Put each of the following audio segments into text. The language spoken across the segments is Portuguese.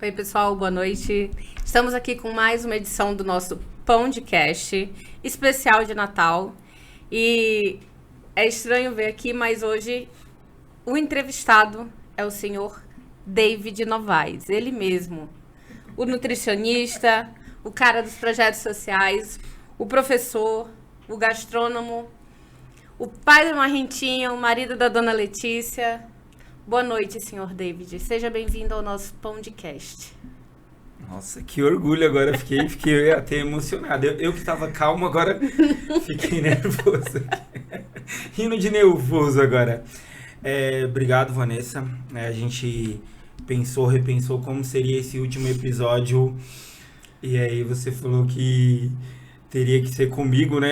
Oi, pessoal, boa noite. Estamos aqui com mais uma edição do nosso Pãodcast, especial de Natal. E é estranho ver aqui, mas hoje o entrevistado é o senhor David Novaes, ele mesmo. O nutricionista, o cara dos projetos sociais, o professor, o gastrônomo, o pai da Marrentinha, o marido da dona Letícia. Boa noite, senhor David. Seja bem-vindo ao nosso Pãodcast. Nossa, que orgulho agora. Fiquei até emocionado. Eu que estava calmo, agora fiquei nervoso. Rindo de nervoso agora. Obrigado, Vanessa. A gente repensou como seria esse último episódio. E aí você falou que teria que ser comigo, né?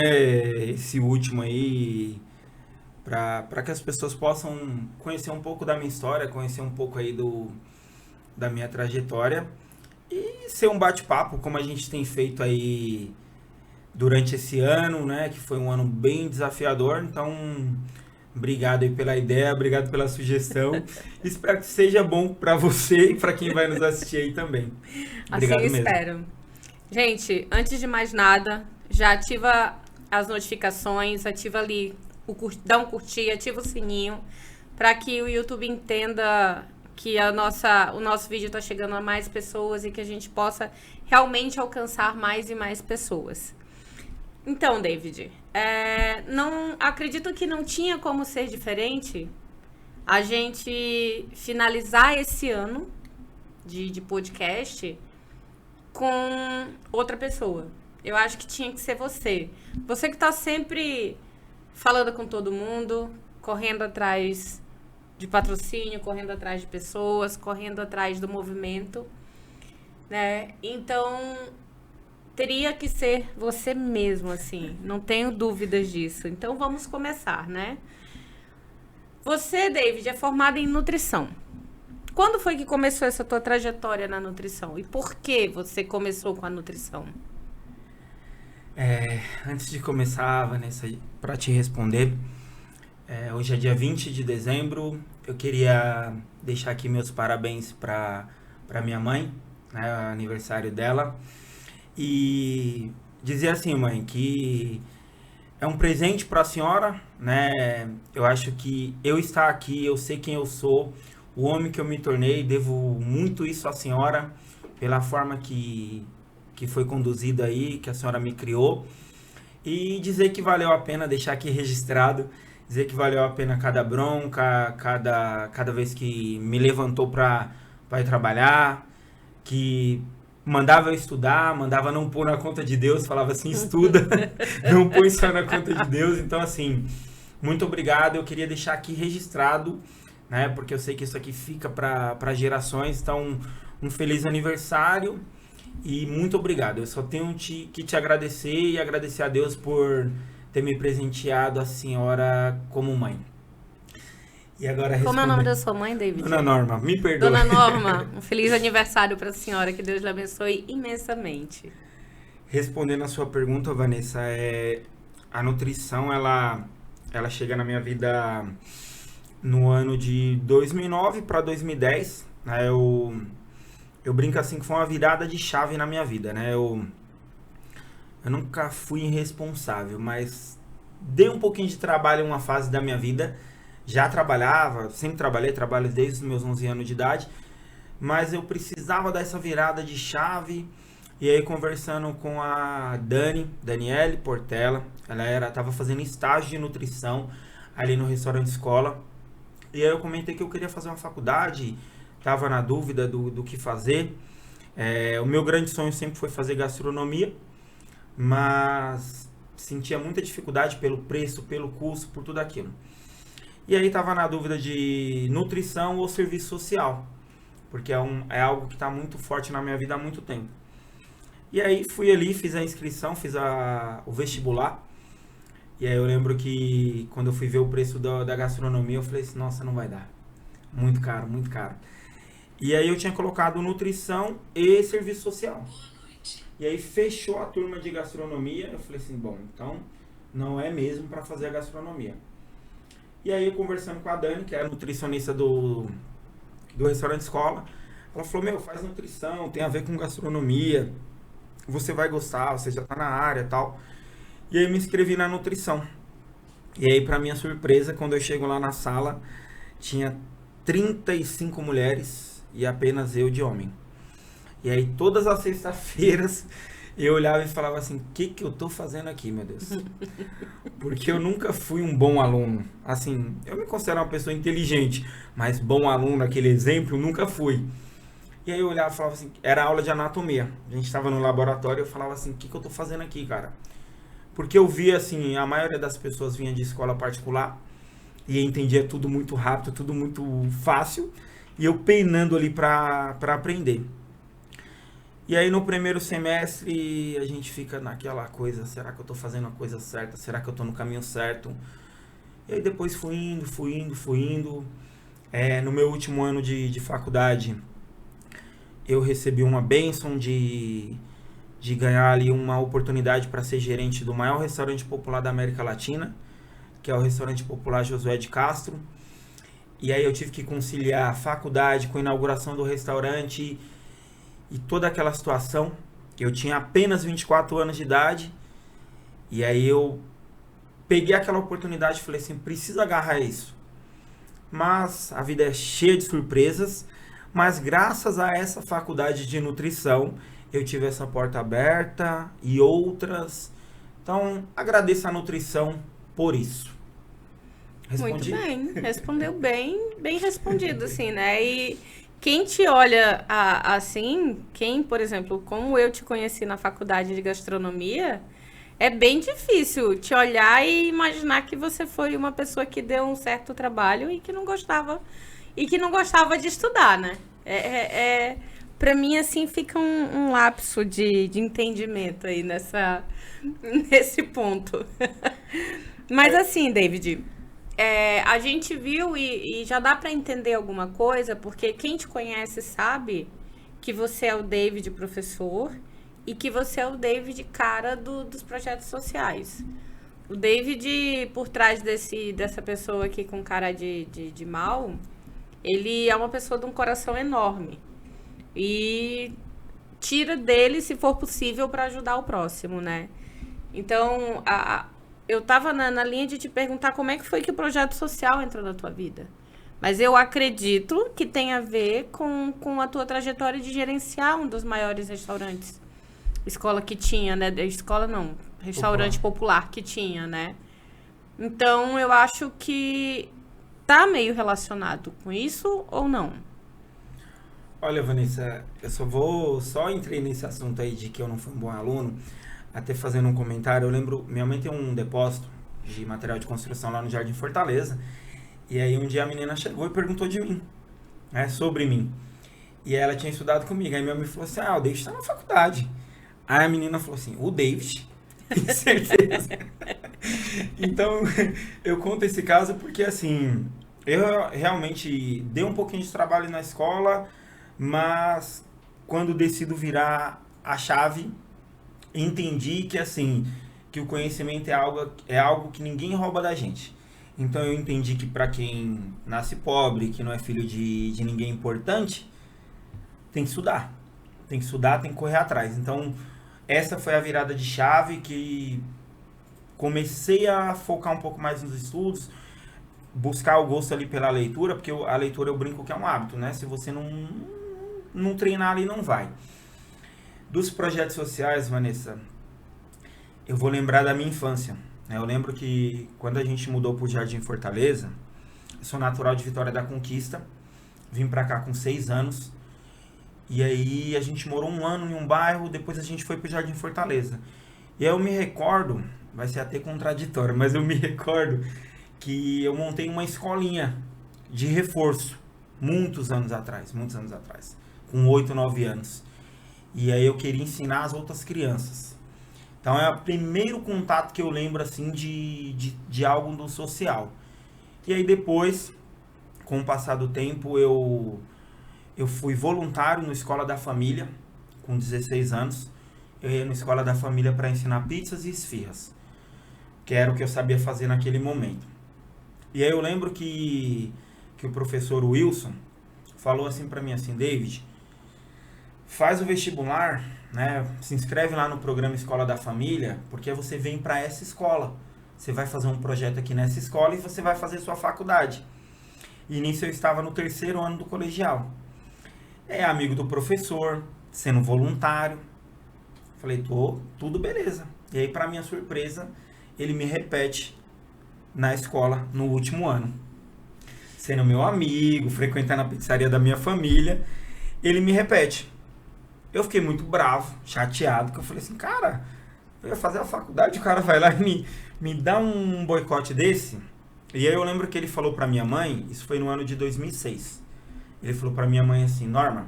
Esse último aí. Para que as pessoas possam conhecer um pouco da minha história, conhecer um pouco aí da minha trajetória e ser um bate-papo como a gente tem feito aí durante esse ano, né, que foi um ano bem desafiador. Então, obrigado aí pela ideia, obrigado pela sugestão. Espero que seja bom para você e para quem vai nos assistir aí também. Obrigado assim mesmo. Espero. Gente, antes de mais nada, já ativa as notificações, ativa ali dá um curtir, ativa o sininho para que o YouTube entenda que o nosso vídeo está chegando a mais pessoas e que a gente possa realmente alcançar mais e mais pessoas. Então, David, acredito que não tinha como ser diferente a gente finalizar esse ano de podcast com outra pessoa. Eu acho que tinha que ser você. Você que está sempre falando com todo mundo, correndo atrás de patrocínio, correndo atrás de pessoas, correndo atrás do movimento, né? Então, teria que ser você mesmo, assim. Não tenho dúvidas disso. Então, vamos começar, né? Você, David, é formado em nutrição. Quando foi que começou essa tua trajetória na nutrição? E por que você começou com a nutrição? Antes de começar, Vanessa, para te responder, hoje é dia 20 de dezembro, eu queria deixar aqui meus parabéns para minha mãe, né, o aniversário dela, e dizer assim, mãe, que é um presente para a senhora, né? Eu acho que eu estar aqui, eu sei quem eu sou, o homem que eu me tornei, devo muito isso à senhora, pela forma que foi conduzido aí, que a senhora me criou, e dizer que valeu a pena, deixar aqui registrado, dizer que valeu a pena cada bronca, cada vez que me levantou para ir trabalhar, que mandava eu estudar, mandava não pôr na conta de Deus, falava assim, estuda, não põe só na conta de Deus. Então, assim, muito obrigado, eu queria deixar aqui registrado, né, porque eu sei que isso aqui fica para gerações. Então, um feliz aniversário. E muito obrigado. Eu só tenho que te agradecer e agradecer a Deus por ter me presenteado a senhora como mãe. E agora Como é o nome da sua mãe, David? Dona Norma, me perdoe. Dona Norma, um feliz aniversário para a senhora. Que Deus lhe abençoe imensamente. Respondendo a sua pergunta, Vanessa, a nutrição, ela chega na minha vida no ano de 2009 para 2010. Né? Eu brinco assim que foi uma virada de chave na minha vida, né? Eu nunca fui irresponsável, mas dei um pouquinho de trabalho em uma fase da minha vida. Já trabalhava, sempre trabalho desde os meus 11 anos de idade, mas eu precisava dessa virada de chave. E aí, conversando com a Daniele Portela, ela estava fazendo estágio de nutrição ali no restaurante escola. E aí eu comentei que eu queria fazer uma faculdade, estava na dúvida do que fazer. O meu grande sonho sempre foi fazer gastronomia, mas sentia muita dificuldade pelo preço, pelo custo, por tudo aquilo. E aí estava na dúvida de nutrição ou serviço social, porque é algo que está muito forte na minha vida há muito tempo. E aí fui ali, fiz a inscrição, fiz o vestibular. E aí eu lembro que quando eu fui ver o preço da gastronomia, eu falei assim, nossa, não vai dar. Muito caro, muito caro. E aí eu tinha colocado nutrição e serviço social. E aí fechou a turma de gastronomia. Eu falei assim, bom, então não é mesmo para fazer a gastronomia. E aí eu conversando com a Dani, que é a nutricionista do restaurante escola, Ela falou, meu, faz nutrição, tem a ver com gastronomia, você vai gostar, você já tá na área e tal. E aí eu me inscrevi na nutrição. E aí, pra minha surpresa, quando eu chego lá na sala, tinha 35 mulheres e apenas eu de homem. E aí, todas as sextas-feiras, eu olhava e falava assim, o que que eu tô fazendo aqui, meu Deus? Porque eu nunca fui um bom aluno. Assim, eu me considero uma pessoa inteligente, mas bom aluno, aquele exemplo, nunca fui. E aí eu olhava e falava assim, era aula de anatomia. A gente estava no laboratório e eu falava assim, o que que eu tô fazendo aqui, cara? Porque eu via assim, a maioria das pessoas vinha de escola particular e entendia tudo muito rápido, tudo muito fácil, e eu penando ali para aprender. E aí no primeiro semestre a gente fica naquela coisa, será que eu tô fazendo a coisa certa? Será que eu tô no caminho certo? E aí depois fui indo. No meu último ano de faculdade, eu recebi uma bênção de ganhar ali uma oportunidade para ser gerente do maior restaurante popular da América Latina, que é o restaurante popular Josué de Castro. E aí eu tive que conciliar a faculdade com a inauguração do restaurante e toda aquela situação. Eu tinha apenas 24 anos de idade, e aí eu peguei aquela oportunidade e falei assim, preciso agarrar isso. Mas a vida é cheia de surpresas, mas graças a essa faculdade de nutrição, eu tive essa porta aberta e outras. Então, agradeço a nutrição por isso. Respondi? Muito bem, respondeu bem respondido, assim, né? E quem te olha assim, por exemplo, como eu te conheci na faculdade de gastronomia, é bem difícil te olhar e imaginar que você foi uma pessoa que deu um certo trabalho e que não gostava de estudar, né? Para mim, assim, fica um lapso de entendimento aí nesse ponto. Mas assim, David, a gente viu e já dá para entender alguma coisa, porque quem te conhece sabe que você é o David professor e que você é o David cara dos projetos sociais. O David, por trás dessa pessoa aqui com cara de mal, ele é uma pessoa de um coração enorme. E tira dele, se for possível, para ajudar o próximo, né? Então, eu tava na linha de te perguntar como é que foi que o projeto social entrou na tua vida. Mas eu acredito que tem a ver com a tua trajetória de gerenciar um dos maiores restaurantes. Escola que tinha, né? Escola não, restaurante popular que tinha, né? Então, eu acho que tá meio relacionado com isso ou não? Olha, Vanessa, eu só entrei nesse assunto aí de que eu não fui um bom aluno, até fazendo um comentário. Eu lembro, minha mãe tem um depósito de material de construção lá no Jardim Fortaleza, e aí um dia a menina chegou e perguntou de mim, né, sobre mim. E ela tinha estudado comigo, aí minha mãe falou assim, o David tá na faculdade. Aí a menina falou assim, o David? Tem certeza? Então, eu conto esse caso porque, assim, eu realmente dei um pouquinho de trabalho na escola, mas quando decido virar a chave, entendi que assim, que o conhecimento é algo que ninguém rouba da gente. Então eu entendi que para quem nasce pobre, que não é filho de ninguém importante, tem que estudar. Tem que estudar, tem que correr atrás. Então essa foi a virada de chave que comecei a focar um pouco mais nos estudos, buscar o gosto ali pela leitura, porque a leitura eu brinco que é um hábito, né? Se você não treinar ali, não vai. Dos projetos sociais, Vanessa, eu vou lembrar da minha infância. Eu lembro que quando a gente mudou para o Jardim Fortaleza, eu sou natural de Vitória da Conquista, vim para cá com 6 anos, e aí a gente morou 1 ano em um bairro, depois a gente foi para o Jardim Fortaleza. E aí eu me recordo, vai ser até contraditório, mas eu me recordo que eu montei uma escolinha de reforço, muitos anos atrás, com 8, 9 anos. E aí eu queria ensinar as outras crianças. Então é o primeiro contato que eu lembro assim de algo do social. E aí depois, com o passar do tempo, eu fui voluntário no Escola da Família, com 16 anos. Eu ia na Escola da Família para ensinar pizzas e esfirras, que era o que eu sabia fazer naquele momento. E aí eu lembro que o professor Wilson falou assim para mim assim, David, faz o vestibular, né? Se inscreve lá no programa Escola da Família, porque você vem para essa escola. Você vai fazer um projeto aqui nessa escola e você vai fazer sua faculdade. E nisso eu estava no 3º ano do colegial. É amigo do professor, sendo voluntário. Falei, tudo beleza. E aí, para minha surpresa, ele me repete na escola no último ano. Sendo meu amigo, frequentando a pizzaria da minha família, ele me repete. Eu fiquei muito bravo, chateado, porque eu falei assim, cara, eu ia fazer a faculdade, o cara vai lá e me dá um boicote desse. E aí eu lembro que ele falou pra minha mãe, isso foi no ano de 2006. Ele falou pra minha mãe assim, Norma,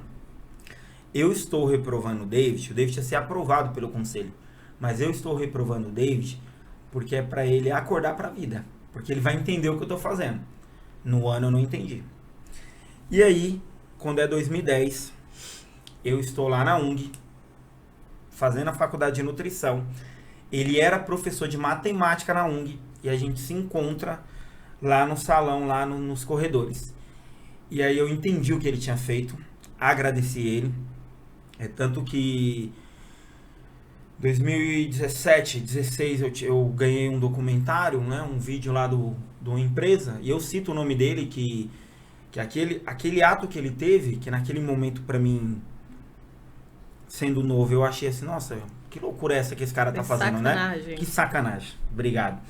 eu estou reprovando o David ia ser aprovado pelo conselho, mas eu estou reprovando o David porque é pra ele acordar pra vida, porque ele vai entender o que eu tô fazendo. No ano eu não entendi. E aí, quando é 2010, eu estou lá na UNG, fazendo a faculdade de nutrição. Ele era professor de matemática na UNG e a gente se encontra lá no salão, lá nos corredores. E aí eu entendi o que ele tinha feito, agradeci ele. Tanto que 2017, 2016 eu ganhei um documentário, né, um vídeo lá de uma empresa, e eu cito o nome dele, que aquele ato que ele teve, que naquele momento pra mim, sendo novo, eu achei assim, nossa, que loucura é essa que esse cara tá fazendo, sacanagem, né? Que sacanagem. Obrigado.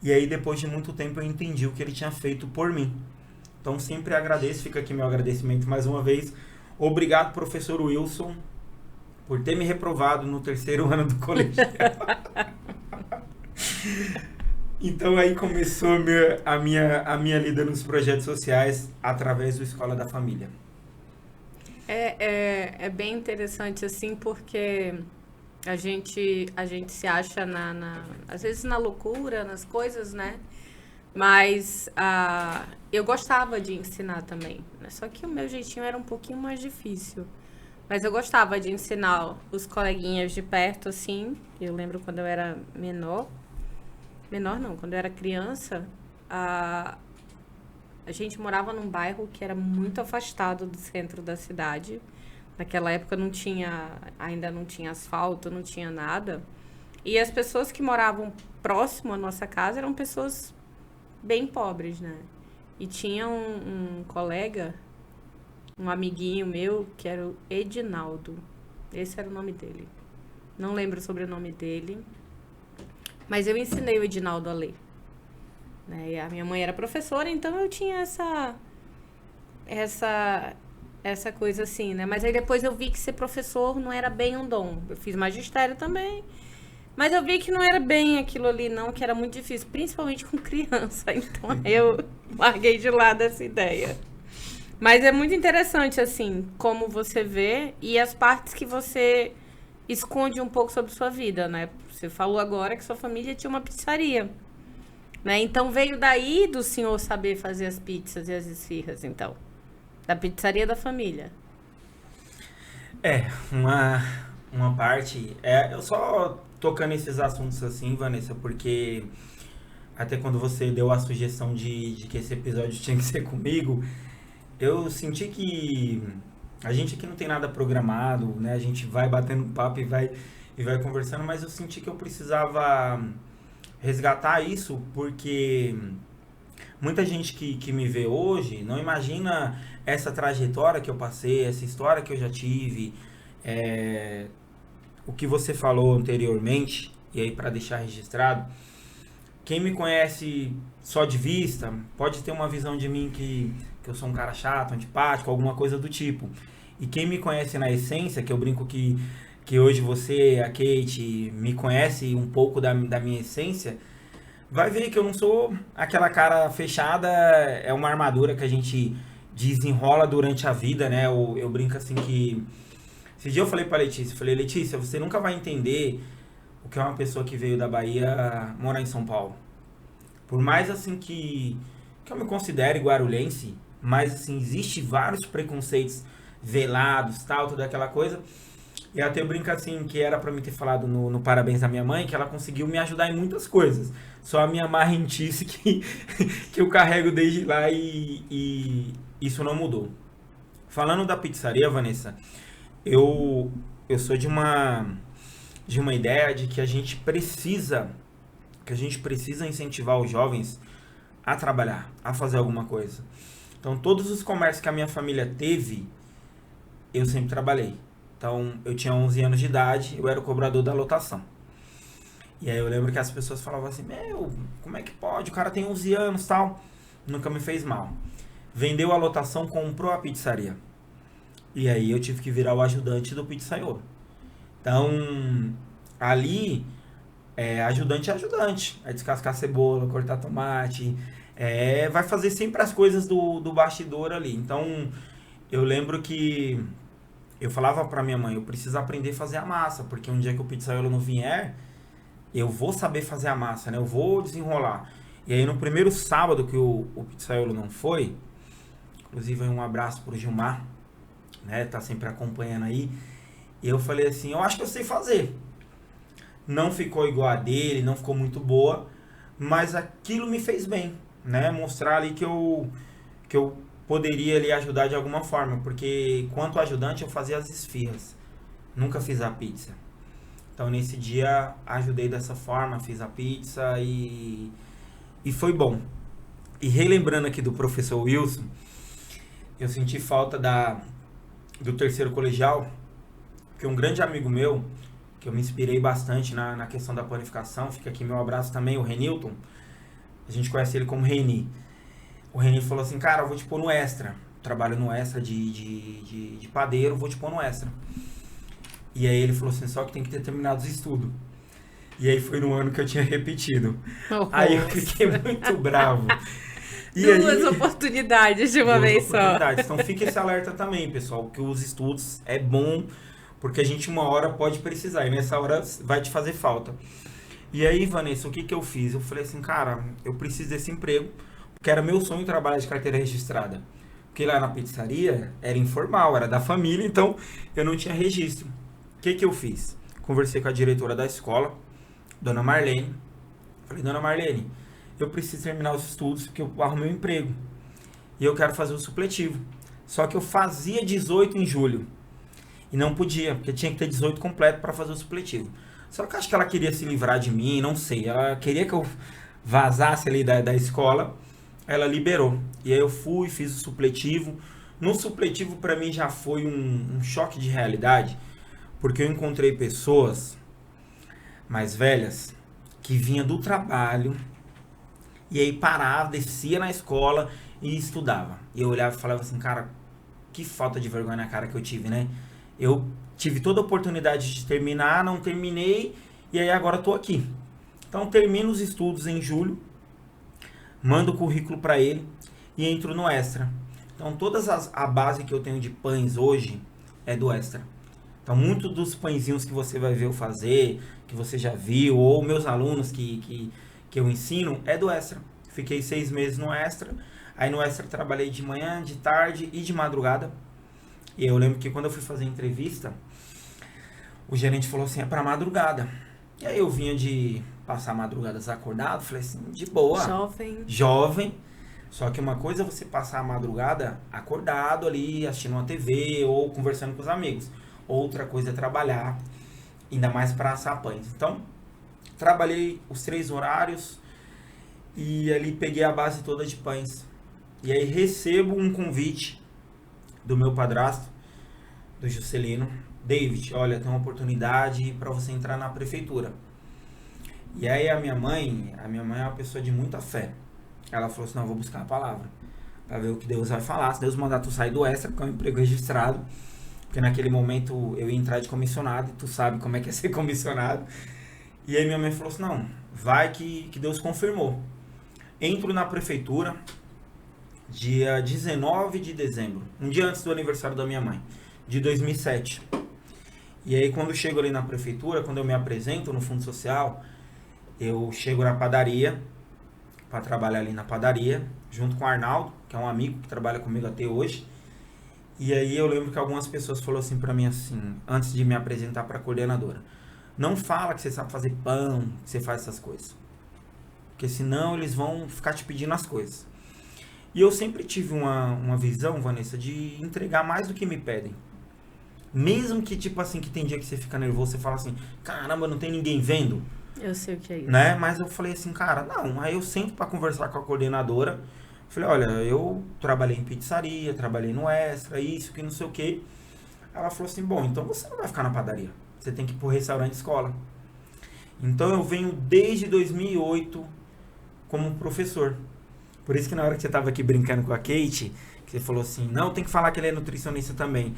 E aí, depois de muito tempo, eu entendi o que ele tinha feito por mim. Então, sempre agradeço, fica aqui meu agradecimento mais uma vez. Obrigado, professor Wilson, por ter me reprovado no 3º ano do colegial. Então, aí começou a minha lida nos projetos sociais através do Escola da Família. É bem interessante, assim, porque a gente se acha, às vezes, na loucura, nas coisas, né? Mas eu gostava de ensinar também, né? Só que o meu jeitinho era um pouquinho mais difícil. Mas eu gostava de ensinar os coleguinhas de perto, assim. Eu lembro quando eu era menor não, quando eu era criança, a gente morava num bairro que era muito afastado do centro da cidade. Naquela época ainda não tinha asfalto, não tinha nada. E as pessoas que moravam próximo à nossa casa eram pessoas bem pobres, né? E tinha um colega, um amiguinho meu, que era o Edinaldo. Esse era o nome dele. Não lembro o sobrenome dele. Mas eu ensinei o Edinaldo a ler. Né? E a minha mãe era professora, então eu tinha essa coisa assim, né? Mas aí depois eu vi que ser professor não era bem um dom. Eu fiz magistério também. Mas eu vi que não era bem aquilo ali, não, que era muito difícil, principalmente com criança. Então eu larguei de lado essa ideia. Mas é muito interessante, assim, como você vê e as partes que você esconde um pouco sobre sua vida, né? Você falou agora que sua família tinha uma pizzaria, né? Então veio daí do senhor saber fazer as pizzas e as esfirras, então. Da pizzaria da família. Uma parte... eu só tocando esses assuntos assim, Vanessa, porque até quando você deu a sugestão de que esse episódio tinha que ser comigo, eu senti que a gente aqui não tem nada programado, né? A gente vai batendo papo e vai conversando, mas eu senti que eu precisava resgatar isso, porque muita gente que me vê hoje não imagina essa trajetória que eu passei, essa história que eu já tive, o que você falou anteriormente, e aí para deixar registrado, quem me conhece só de vista pode ter uma visão de mim que eu sou um cara chato, antipático, alguma coisa do tipo. E quem me conhece na essência, que eu brinco que hoje você, a Kate, me conhece um pouco da minha essência, vai ver que eu não sou aquela cara fechada, é uma armadura que a gente desenrola durante a vida, né? Eu brinco assim que... Esse dia eu falei pra Letícia, Letícia, você nunca vai entender o que é uma pessoa que veio da Bahia morar em São Paulo. Por mais assim que eu me considere guarulhense, mas assim, existe vários preconceitos velados, tal, toda aquela coisa. E até eu brinco assim, que era pra mim ter falado no parabéns da minha mãe, que ela conseguiu me ajudar em muitas coisas. Só a minha marrentice que eu carrego desde lá e isso não mudou. Falando da pizzaria, Vanessa, eu sou de uma ideia de que a gente precisa incentivar os jovens a trabalhar, a fazer alguma coisa. Então, todos os comércios que a minha família teve, eu sempre trabalhei. Então, eu tinha 11 anos de idade, eu era o cobrador da lotação. E aí eu lembro que as pessoas falavam assim, meu, como é que pode? O cara tem 11 anos e tal. Nunca me fez mal. Vendeu a lotação, comprou a pizzaria. E aí eu tive que virar o ajudante do pizzaiolo. Então, ali, ajudante é ajudante. É descascar cebola, cortar tomate. Vai fazer sempre as coisas do bastidor ali. Então, eu lembro que eu falava pra minha mãe, eu preciso aprender a fazer a massa, porque um dia que o pizzaiolo não vier, eu vou saber fazer a massa, né? Eu vou desenrolar. E aí, no primeiro sábado que o pizzaiolo não foi, inclusive um abraço pro Gilmar, né? Tá sempre acompanhando aí. E eu falei assim, eu acho que eu sei fazer. Não ficou igual a dele, não ficou muito boa, mas aquilo me fez bem, né? Mostrar ali que eu poderia ali ajudar de alguma forma, porque quanto ajudante eu fazia as esfirras, nunca fiz a pizza. Então nesse dia ajudei dessa forma, fiz a pizza e foi bom. E relembrando aqui do professor Wilson, eu senti falta do terceiro colegial, porque um grande amigo meu, que eu me inspirei bastante na questão da panificação, fica aqui meu abraço também, o Renilton, a gente conhece ele como Reni. O Reni falou assim, cara, eu vou te pôr no extra, trabalho no extra de padeiro, vou te pôr no extra. E aí ele falou assim, só que tem que ter terminado os estudos. E aí foi no ano que eu tinha repetido. Aí eu fiquei muito bravo. E duas oportunidades de uma vez só. Então fica esse alerta também, pessoal, que os estudos é bom, porque a gente uma hora pode precisar, e nessa hora vai te fazer falta. E aí, Vanessa, o que eu fiz? Eu falei assim, cara, eu preciso desse emprego, porque era meu sonho trabalhar de carteira registrada. Porque lá na pizzaria era informal, era da família, então eu não tinha registro. O que eu fiz? Conversei com a diretora da escola, Dona Marlene. Falei, Dona Marlene, eu preciso terminar os estudos porque eu arrumei um emprego. E eu quero fazer o supletivo. Só que eu fazia 18 em julho. E não podia, porque tinha que ter 18 completo para fazer o supletivo. Só que eu acho que ela queria se livrar de mim, não sei. Ela queria que eu vazasse ali da escola. Ela liberou. E aí eu fui, fiz o supletivo. No supletivo, para mim, já foi um choque de realidade. Porque eu encontrei pessoas mais velhas que vinham do trabalho e aí parava, descia na escola e estudava. E eu olhava e falava assim, cara, que falta de vergonha na cara que eu tive, né? Eu tive toda a oportunidade de terminar, não terminei e aí agora tô aqui. Então termino os estudos em julho, mando o currículo para ele e entro no extra. Então a base que eu tenho de pães hoje é do extra. Então, muitos dos pãezinhos que você vai ver eu fazer, que você já viu, ou meus alunos que eu ensino, é do extra. Fiquei 6 meses no extra. Aí no extra trabalhei de manhã, de tarde e de madrugada. E eu lembro que quando eu fui fazer a entrevista, o gerente falou assim, é pra madrugada. E aí eu vinha de passar madrugadas acordado, falei assim, de boa. Jovem. Só que uma coisa é você passar a madrugada acordado ali, assistindo uma TV ou conversando com os amigos. Outra coisa é trabalhar, ainda mais para assar pães. Então, trabalhei os 3 horários e ali peguei a base toda de pães. E aí recebo um convite do meu padrasto, do Juscelino. David, olha, tem uma oportunidade para você entrar na prefeitura. E aí a minha mãe é uma pessoa de muita fé. Ela falou assim, não, eu vou buscar a palavra, para ver o que Deus vai falar. Se Deus mandar tu sair do extra, porque é um emprego registrado, porque naquele momento eu ia entrar de comissionado, e tu sabe como é que é ser comissionado. E aí minha mãe falou assim, não, vai que Deus confirmou. Entro na prefeitura, dia 19 de dezembro, um dia antes do aniversário da minha mãe, de 2007. E aí quando eu chego ali na prefeitura, quando eu me apresento no Fundo Social, eu chego na padaria, para trabalhar ali na padaria, junto com o Arnaldo, que é um amigo que trabalha comigo até hoje. E aí eu lembro que algumas pessoas falaram assim pra mim assim, antes de me apresentar pra coordenadora, não fala que você sabe fazer pão, que você faz essas coisas, porque senão eles vão ficar te pedindo as coisas. E eu sempre tive uma visão, Vanessa, de entregar mais do que me pedem. Mesmo que, tipo assim, que tem dia que você fica nervoso, você fala assim, caramba, não tem ninguém vendo. Eu sei o que é isso. Né? Mas eu falei assim, cara, não. Aí eu sento pra conversar com a coordenadora. Falei, olha, eu trabalhei em pizzaria, trabalhei no Extra, isso, que não sei o quê. Ela falou assim, bom, então você não vai ficar na padaria. Você tem que ir pro restaurante escola. Então eu venho desde 2008 como professor. Por isso que na hora que você tava aqui brincando com a Kate, que você falou assim, não, tem que falar que ele é nutricionista também.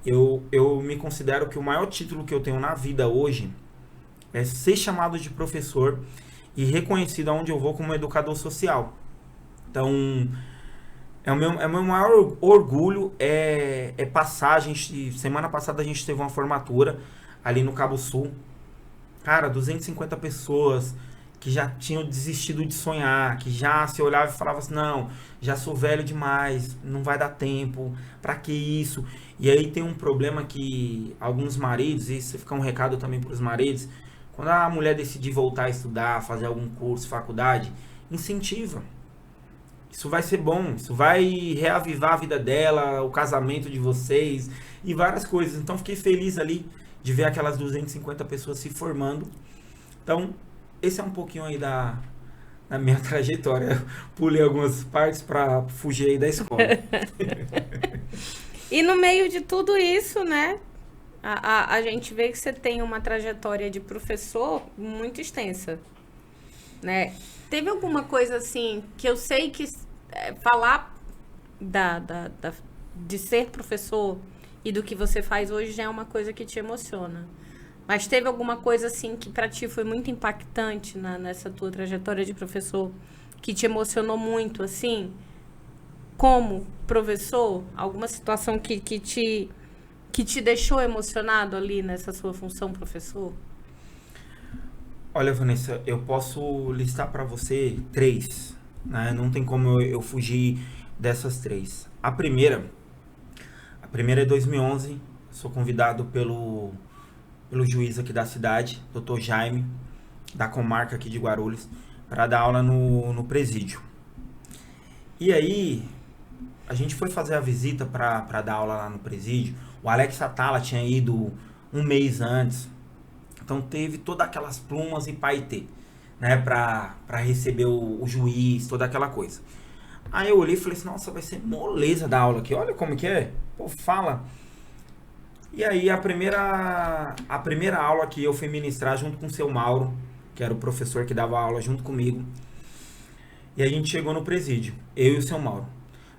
Eu me considero que o maior título que eu tenho na vida hoje é ser chamado de professor e reconhecido aonde eu vou como educador social. Então, é o meu maior orgulho é passar. Semana passada a gente teve uma formatura ali no Cabo Sul. Cara, 250 pessoas que já tinham desistido de sonhar, que já se olhava e falava assim, não, já sou velho demais, não vai dar tempo, pra que isso? E aí tem um problema que alguns maridos, e isso fica um recado também pros maridos, quando a mulher decidir voltar a estudar, fazer algum curso, faculdade, incentiva. Isso vai ser bom, isso vai reavivar a vida dela, o casamento de vocês e várias coisas. Então fiquei feliz ali de ver aquelas 250 pessoas se formando. Então, esse é um pouquinho aí da minha trajetória. Eu pulei algumas partes para fugir aí da escola. E no meio de tudo isso, né? A gente vê que você tem uma trajetória de professor muito extensa, né? Teve alguma coisa assim que eu sei que falar de ser professor e do que você faz hoje já é uma coisa que te emociona. Mas teve alguma coisa assim que pra ti foi muito impactante nessa tua trajetória de professor, que te emocionou muito, assim, como professor? Alguma situação que te deixou emocionado ali nessa sua função professor? Olha, Vanessa, eu posso listar para você 3, né? Não tem como eu fugir dessas 3. A primeira é 2011, sou convidado pelo juiz aqui da cidade, Dr. Jaime, da comarca aqui de Guarulhos, para dar aula no presídio. E aí, a gente foi fazer a visita para dar aula lá no presídio. O Alex Atala tinha ido um mês antes. Então teve todas aquelas plumas e paetê, né, pra receber o juiz, toda aquela coisa. Aí eu olhei e falei assim, nossa, vai ser moleza da aula aqui, olha como que é, pô, fala. E aí a primeira aula que eu fui ministrar junto com o seu Mauro, que era o professor que dava aula junto comigo. E a gente chegou no presídio, eu e o seu Mauro.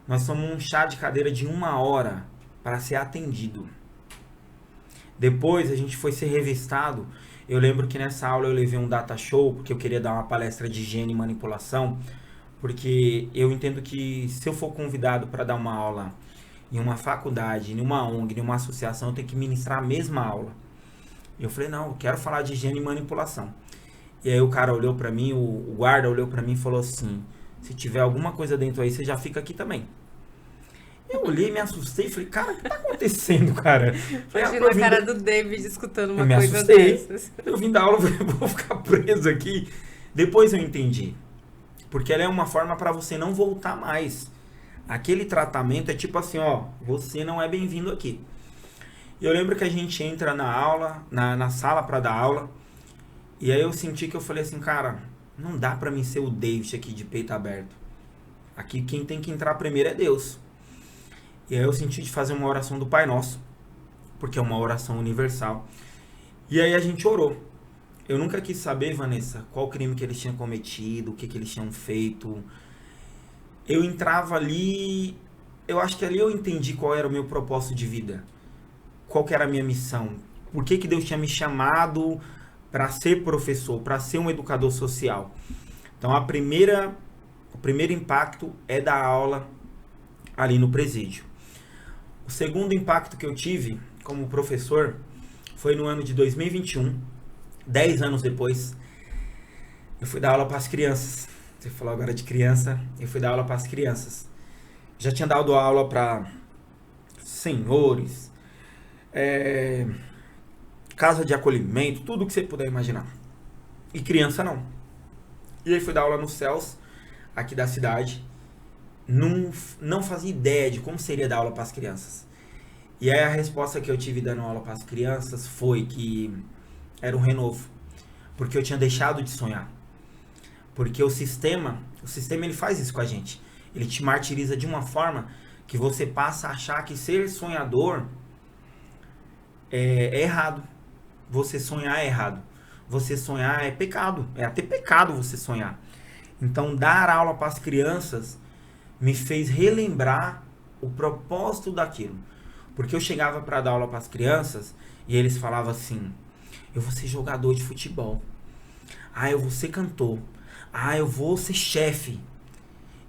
Nós tomamos um chá de cadeira de 1 hora para ser atendido. Depois a gente foi ser revistado. Eu lembro que nessa aula eu levei um data show, porque eu queria dar uma palestra de higiene e manipulação, porque eu entendo que se eu for convidado para dar uma aula em uma faculdade, em uma ONG, em uma associação, eu tenho que ministrar a mesma aula. E eu falei, não, eu quero falar de higiene e manipulação. E aí o cara olhou para mim, o guarda olhou para mim e falou assim, se tiver alguma coisa dentro aí, você já fica aqui também. Eu olhei, me assustei e falei, cara, o que tá acontecendo, cara? Imagina a cara do David escutando uma coisa assustei. dessas. Eu vim da aula, vou ficar preso aqui. Depois eu entendi. Porque ela é uma forma para você não voltar mais. Aquele tratamento é tipo assim, ó, você não é bem-vindo aqui. E eu lembro que a gente entra na aula, na sala para dar aula, e aí eu senti que eu falei assim, cara, não dá para mim ser o David aqui de peito aberto. Aqui quem tem que entrar primeiro é Deus. E aí eu senti de fazer uma oração do Pai Nosso, porque é uma oração universal. E aí a gente orou. Eu nunca quis saber, Vanessa, qual crime que eles tinham cometido, o que eles tinham feito. Eu entrava ali, eu acho que ali eu entendi qual era o meu propósito de vida. Qual que era a minha missão. Por que Deus tinha me chamado para ser professor, para ser um educador social. Então o primeiro impacto é da aula ali no presídio. O segundo impacto que eu tive como professor foi no ano de 2021, 10 anos depois, eu fui dar aula para as crianças. Você falou agora de criança, eu fui dar aula para as crianças. Já tinha dado aula para senhores, casa de acolhimento, tudo que você puder imaginar. E criança não. E aí fui dar aula nos céus, aqui da cidade. Não fazia ideia de como seria dar aula para as crianças. E aí a resposta que eu tive dando aula para as crianças foi que era um renovo. Porque eu tinha deixado de sonhar. Porque o sistema ele faz isso com a gente. Ele te martiriza de uma forma que você passa a achar que ser sonhador é errado. Você sonhar é errado. Você sonhar é pecado. É até pecado você sonhar. Então, dar aula para as crianças me fez relembrar o propósito daquilo. Porque eu chegava para dar aula para as crianças e eles falavam assim: eu vou ser jogador de futebol. Ah, eu vou ser cantor. Ah, eu vou ser chefe.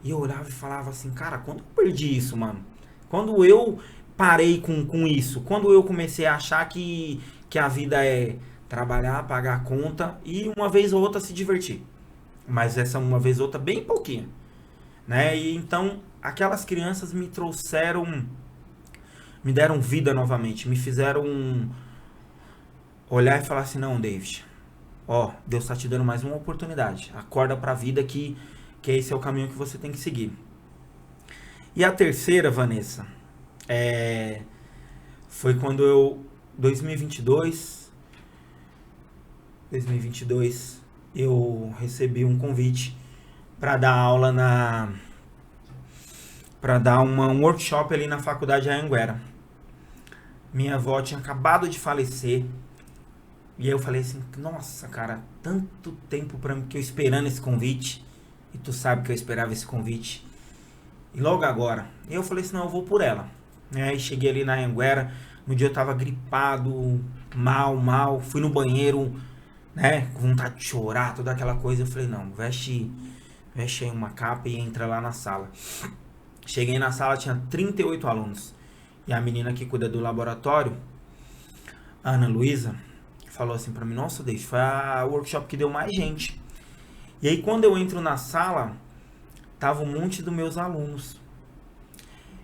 E eu olhava e falava assim: cara, quando eu perdi isso, mano? Quando eu parei com isso? Quando eu comecei a achar que a vida é trabalhar, pagar a conta e uma vez ou outra se divertir. Mas essa uma vez ou outra bem pouquinho, né? E então aquelas crianças me deram vida novamente, me fizeram olhar e falar assim: não, David, ó, Deus está te dando mais uma oportunidade. Acorda para a vida que esse é o caminho que você tem que seguir. E a terceira, Vanessa, foi quando eu 2022 eu recebi um convite para dar aula para dar um workshop ali na faculdade Anhanguera. Minha avó tinha acabado de falecer. E aí eu falei assim: nossa, cara, tanto tempo que eu esperando esse convite. E tu sabe que eu esperava esse convite. E logo agora. E eu falei assim: não, eu vou por ela. E cheguei ali na Anhanguera. No dia eu tava gripado, mal. Fui no banheiro, né, com vontade de chorar, toda aquela coisa. Eu falei: não, veste aí uma capa e entra lá na sala. Cheguei na sala, tinha 38 alunos. E a menina que cuida do laboratório, a Ana Luísa, falou assim pra mim: nossa, Deus, foi a workshop que deu mais gente. E aí quando eu entro na sala, tava um monte dos meus alunos.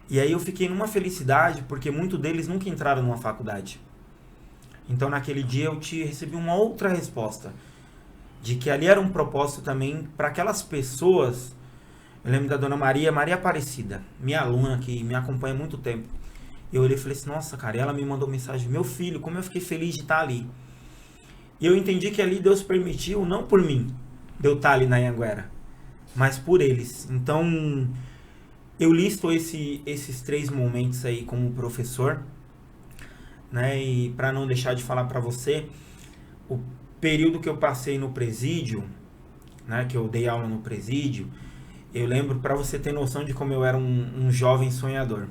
E aí eu fiquei numa felicidade, porque muitos deles nunca entraram numa faculdade. Então naquele dia eu recebi uma outra resposta, de que ali era um propósito também para aquelas pessoas. Eu lembro da dona Maria Aparecida, minha aluna que me acompanha há muito tempo. Eu olhei e falei assim: nossa, cara, e ela me mandou mensagem: meu filho, como eu fiquei feliz de estar ali. E eu entendi que ali Deus permitiu, não por mim, de eu estar ali na Anhanguera, mas por eles. Então, eu listo esses 3 momentos aí como professor, né? E para não deixar de falar para você, o período que eu passei no presídio, né? Que eu dei aula no presídio, eu lembro, para você ter noção de como eu era um jovem sonhador.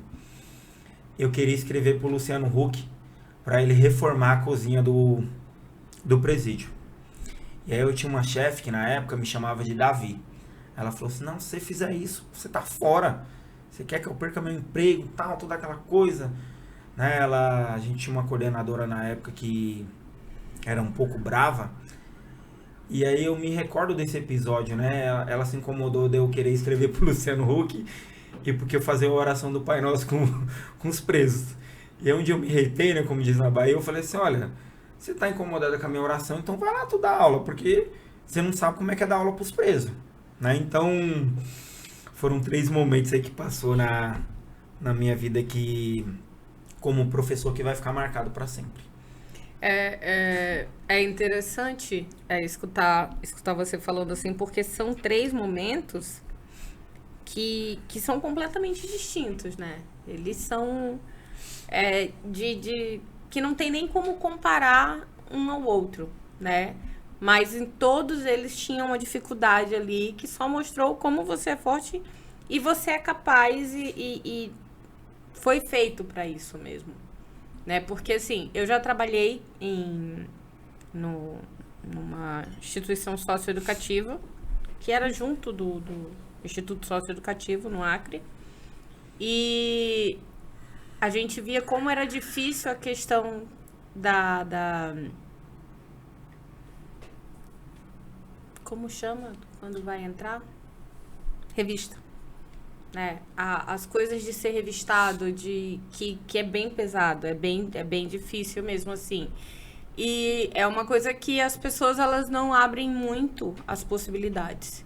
Eu queria escrever pro Luciano Huck para ele reformar a cozinha do presídio. E aí eu tinha uma chefe que na época me chamava de Davi. Ela falou assim: não, se você fizer isso, você tá fora. Você quer que eu perca meu emprego, tal, toda aquela coisa. Né? A gente tinha uma coordenadora na época que era um pouco brava. E aí eu me recordo desse episódio, né? Ela se incomodou de eu querer escrever pro Luciano Huck e porque eu fazia a oração do Pai Nosso com os presos. E aí um dia eu me reitei, né? Como diz na Bahia, eu falei assim: olha, você tá incomodada com a minha oração, então vai lá tu dar aula, porque você não sabe como é que é dar aula pros presos, né? Então, foram 3 momentos aí que passou na minha vida que, como professor, que vai ficar marcado para sempre. É interessante escutar você falando assim, porque são 3 momentos que são completamente distintos, né? Eles são que não tem nem como comparar um ao outro, né? Mas em todos eles tinham uma dificuldade ali que só mostrou como você é forte e você é capaz e foi feito para isso mesmo, né? Porque assim, eu já trabalhei numa instituição socioeducativa que era junto do Instituto Socioeducativo no Acre, e a gente via como era difícil a questão da como chama quando vai entrar? Revista, né? As coisas de ser revistado, que é bem pesado, é bem difícil mesmo assim. E é uma coisa que as pessoas, elas não abrem muito as possibilidades.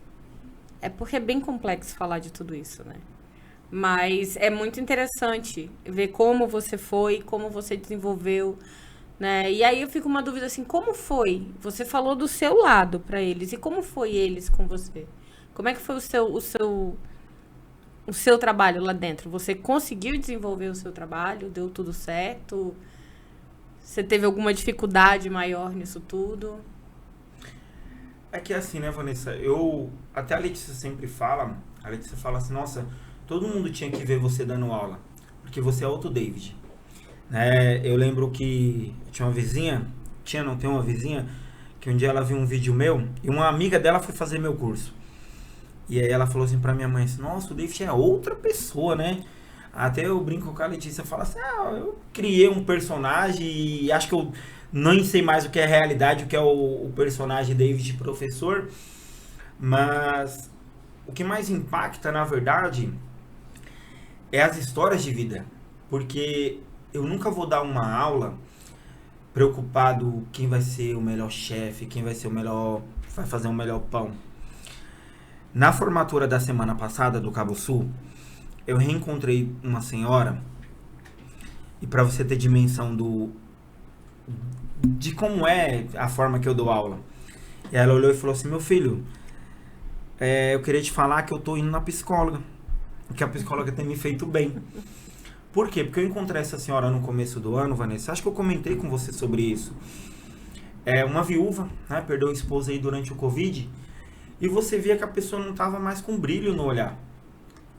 É porque é bem complexo falar de tudo isso, né? Mas é muito interessante ver como você foi, como você desenvolveu, né? E aí eu fico uma dúvida assim, como foi? Você falou do seu lado para eles, e como foi eles com você? Como é que foi o seu trabalho lá dentro? Você conseguiu desenvolver o seu trabalho? Deu tudo certo? Você teve alguma dificuldade maior nisso tudo? É que assim, né, Vanessa? Até a Letícia sempre fala, a Letícia fala assim, nossa, todo mundo tinha que ver você dando aula, porque você é outro David. Né? Eu lembro que tinha uma vizinha, não tem uma vizinha, que um dia ela viu um vídeo meu, e uma amiga dela foi fazer meu curso. E aí ela falou assim pra minha mãe, assim, nossa, o David é outra pessoa, né? Até eu brinco com a Letícia, falo assim, eu criei um personagem e acho que eu nem sei mais o que é realidade, o que é o personagem David professor, mas o que mais impacta, na verdade, é as histórias de vida, porque eu nunca vou dar uma aula preocupado quem vai ser o melhor chefe, quem vai ser o melhor, vai fazer o melhor pão. Na formatura da semana passada do Cabo Sul, eu reencontrei uma senhora, e para você ter dimensão de como é a forma que eu dou aula. E ela olhou e falou assim, meu filho, eu queria te falar que eu tô indo na psicóloga, que a psicóloga tem me feito bem. Por quê? Porque eu encontrei essa senhora no começo do ano, Vanessa, acho que eu comentei com você sobre isso. É uma viúva, né, perdeu a esposa aí durante o Covid, e você via que a pessoa não tava mais com brilho no olhar.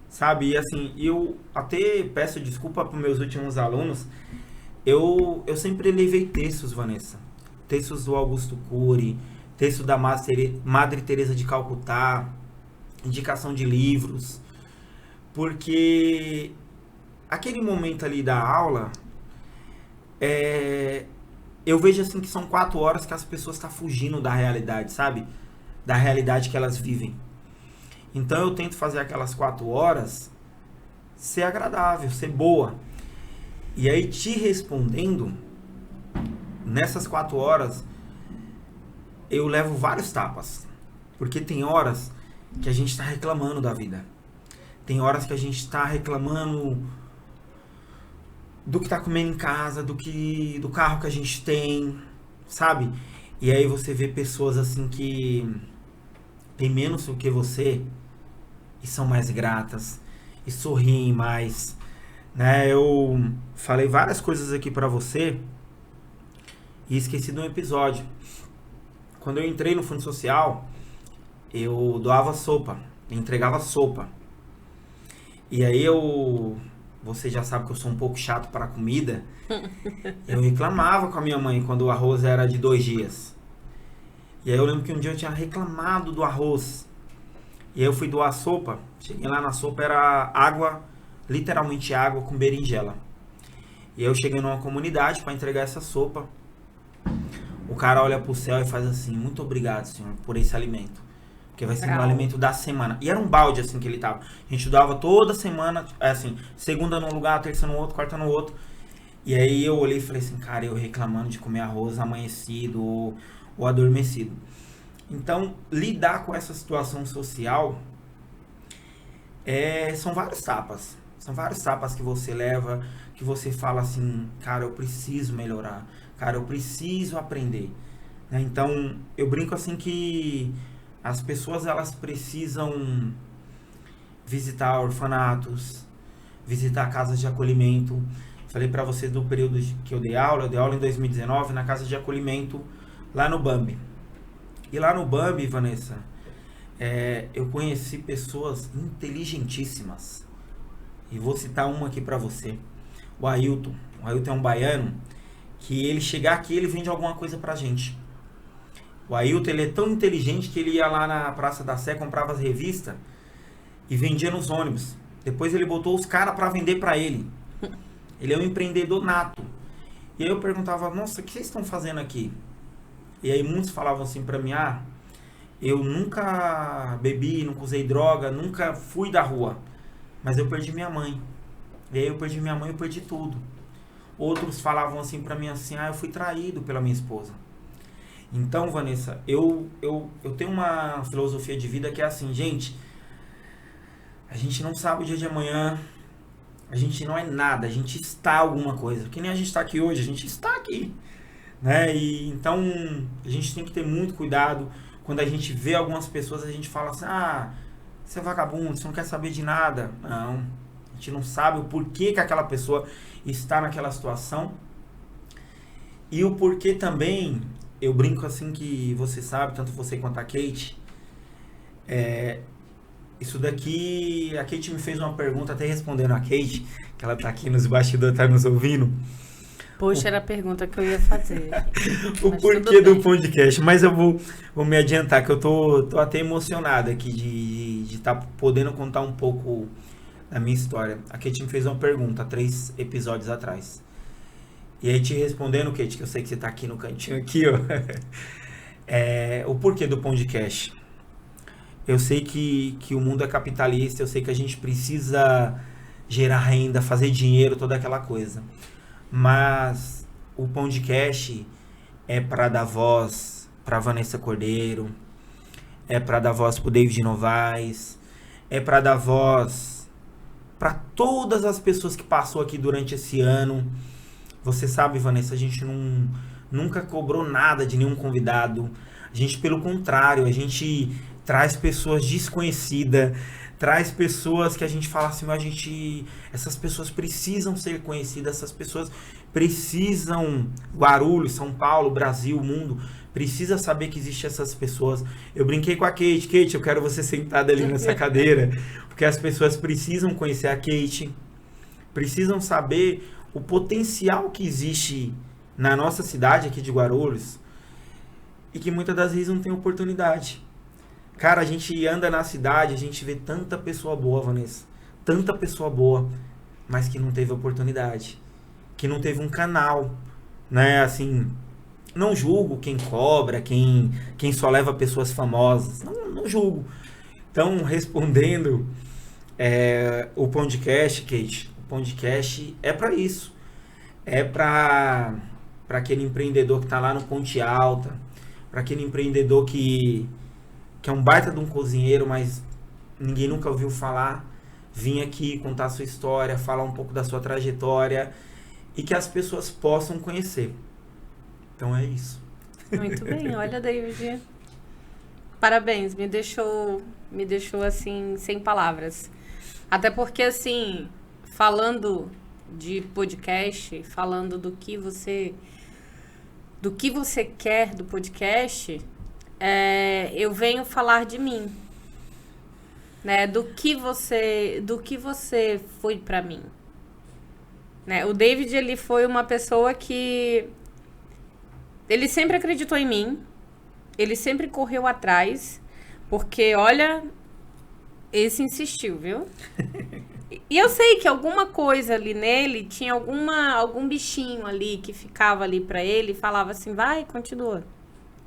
Sabe? E assim, eu até peço desculpa para meus últimos alunos, eu sempre levei textos, Vanessa. Textos do Augusto Cury, texto da Madre Teresa de Calcutá, indicação de livros, porque aquele momento ali da aula, eu vejo assim que são 4 horas que as pessoas estão fugindo da realidade, sabe? Da realidade que elas vivem. Então eu tento fazer aquelas 4 horas ser agradável, ser boa. E aí te respondendo, nessas 4 horas eu levo vários tapas. Porque tem horas que a gente está reclamando da vida. Tem horas que a gente está reclamando do que está comendo em casa, do carro que a gente tem, sabe? E aí você vê pessoas assim que tem menos do que você e são mais gratas e sorriem mais, né? Eu falei várias coisas aqui pra você e esqueci de um episódio. Quando eu entrei no Fundo Social, eu doava sopa, entregava sopa. E aí você já sabe que eu sou um pouco chato para comida. Eu reclamava com a minha mãe quando o arroz era de 2 dias. E aí eu lembro que um dia eu tinha reclamado do arroz. E aí eu fui doar sopa. Cheguei lá na sopa, era água, literalmente água com berinjela. E aí eu cheguei numa comunidade para entregar essa sopa. O cara olha pro céu e faz assim, muito obrigado, senhor, por esse alimento. Porque vai ser um alimento da semana. E era um balde assim que ele tava. A gente doava toda semana, assim, segunda num lugar, terça no outro, quarta no outro. E aí eu olhei e falei assim, cara, eu reclamando de comer arroz amanhecido ou adormecido. Então, lidar com essa situação social são vários tapas. São vários tapas que você leva, que você fala assim, cara, eu preciso melhorar. Cara, eu preciso aprender. Né? Então, eu brinco assim que as pessoas, elas precisam visitar orfanatos, visitar casas de acolhimento. Falei pra vocês do período que eu dei aula em 2019 na casa de acolhimento lá no Bambi. E lá no Bambi, Vanessa, eu conheci pessoas inteligentíssimas. E vou citar uma aqui pra você. O Ailton. O Ailton é um baiano que ele chegar aqui, ele vende alguma coisa pra gente. O Ailton, ele é tão inteligente que ele ia lá na Praça da Sé, comprava as revistas e vendia nos ônibus. Depois ele botou os caras pra vender pra ele. Ele é um empreendedor nato. E aí eu perguntava, nossa, o que vocês estão fazendo aqui? E aí muitos falavam assim pra mim, eu nunca bebi, nunca usei droga, nunca fui da rua. Mas eu perdi minha mãe. E aí eu perdi minha mãe, eu perdi tudo. Outros falavam assim pra mim assim, eu fui traído pela minha esposa. Então, Vanessa, eu tenho uma filosofia de vida que é assim, gente, A gente não sabe o dia de amanhã. A gente não é nada, a gente está alguma coisa. Que nem a gente está aqui hoje, a gente está aqui. Né? E então a gente tem que ter muito cuidado. Quando a gente vê algumas pessoas, a gente fala assim: ah, você é vagabundo, você não quer saber de nada. Não, a gente não sabe o porquê que aquela pessoa está naquela situação. E o porquê também, eu brinco assim que você sabe, tanto você quanto a Kate, isso daqui, a Kate me fez uma pergunta, até respondendo a Kate, que ela tá aqui nos bastidores, tá nos ouvindo. Poxa, era a pergunta que eu ia fazer. O porquê do podcast, mas eu vou me adiantar, que eu tô até emocionado aqui de estar podendo contar um pouco da minha história. A Kate me fez uma pergunta 3 episódios atrás. E aí te respondendo, Kate, que eu sei que você tá aqui no cantinho aqui, ó. O porquê do podcast. Eu sei que o mundo é capitalista, eu sei que a gente precisa gerar renda, fazer dinheiro, toda aquela coisa. Mas o podcast é para dar voz para Vanessa Cordeiro, é para dar voz para David Novaes, é para dar voz para todas as pessoas que passou aqui durante esse ano. Você sabe, Vanessa, a gente nunca cobrou nada de nenhum convidado. A gente, pelo contrário, a gente traz pessoas desconhecidas, traz pessoas que a gente fala assim, essas pessoas precisam ser conhecidas, essas pessoas precisam, Guarulhos, São Paulo, Brasil, mundo, precisa saber que existem essas pessoas. Eu brinquei com a Kate, eu quero você sentada ali nessa cadeira, porque as pessoas precisam conhecer a Kate, precisam saber o potencial que existe na nossa cidade aqui de Guarulhos e que muitas das vezes não tem oportunidade. Cara, a gente anda na cidade, a gente vê tanta pessoa boa, Vanessa. Tanta pessoa boa, mas que não teve oportunidade. Que não teve um canal, né? Assim, não julgo quem cobra, quem só leva pessoas famosas. Não julgo. Então, respondendo, o podcast, Kate, o podcast é para isso. É para aquele empreendedor que tá lá no Ponte Alta, para aquele empreendedor que é um baita de um cozinheiro, mas ninguém nunca ouviu falar, vir aqui contar a sua história, falar um pouco da sua trajetória e que as pessoas possam conhecer. Então é isso. Muito bem, olha, David. Parabéns, me deixou assim, sem palavras. Até porque, assim, falando de podcast, falando do que você quer do podcast, eu venho falar de mim, né? Do que você foi pra mim, né? O David, ele foi uma pessoa que ele sempre acreditou em mim, ele sempre correu atrás, porque olha, esse insistiu, viu? E eu sei que alguma coisa ali nele tinha algum bichinho ali que ficava ali pra ele e falava assim, vai,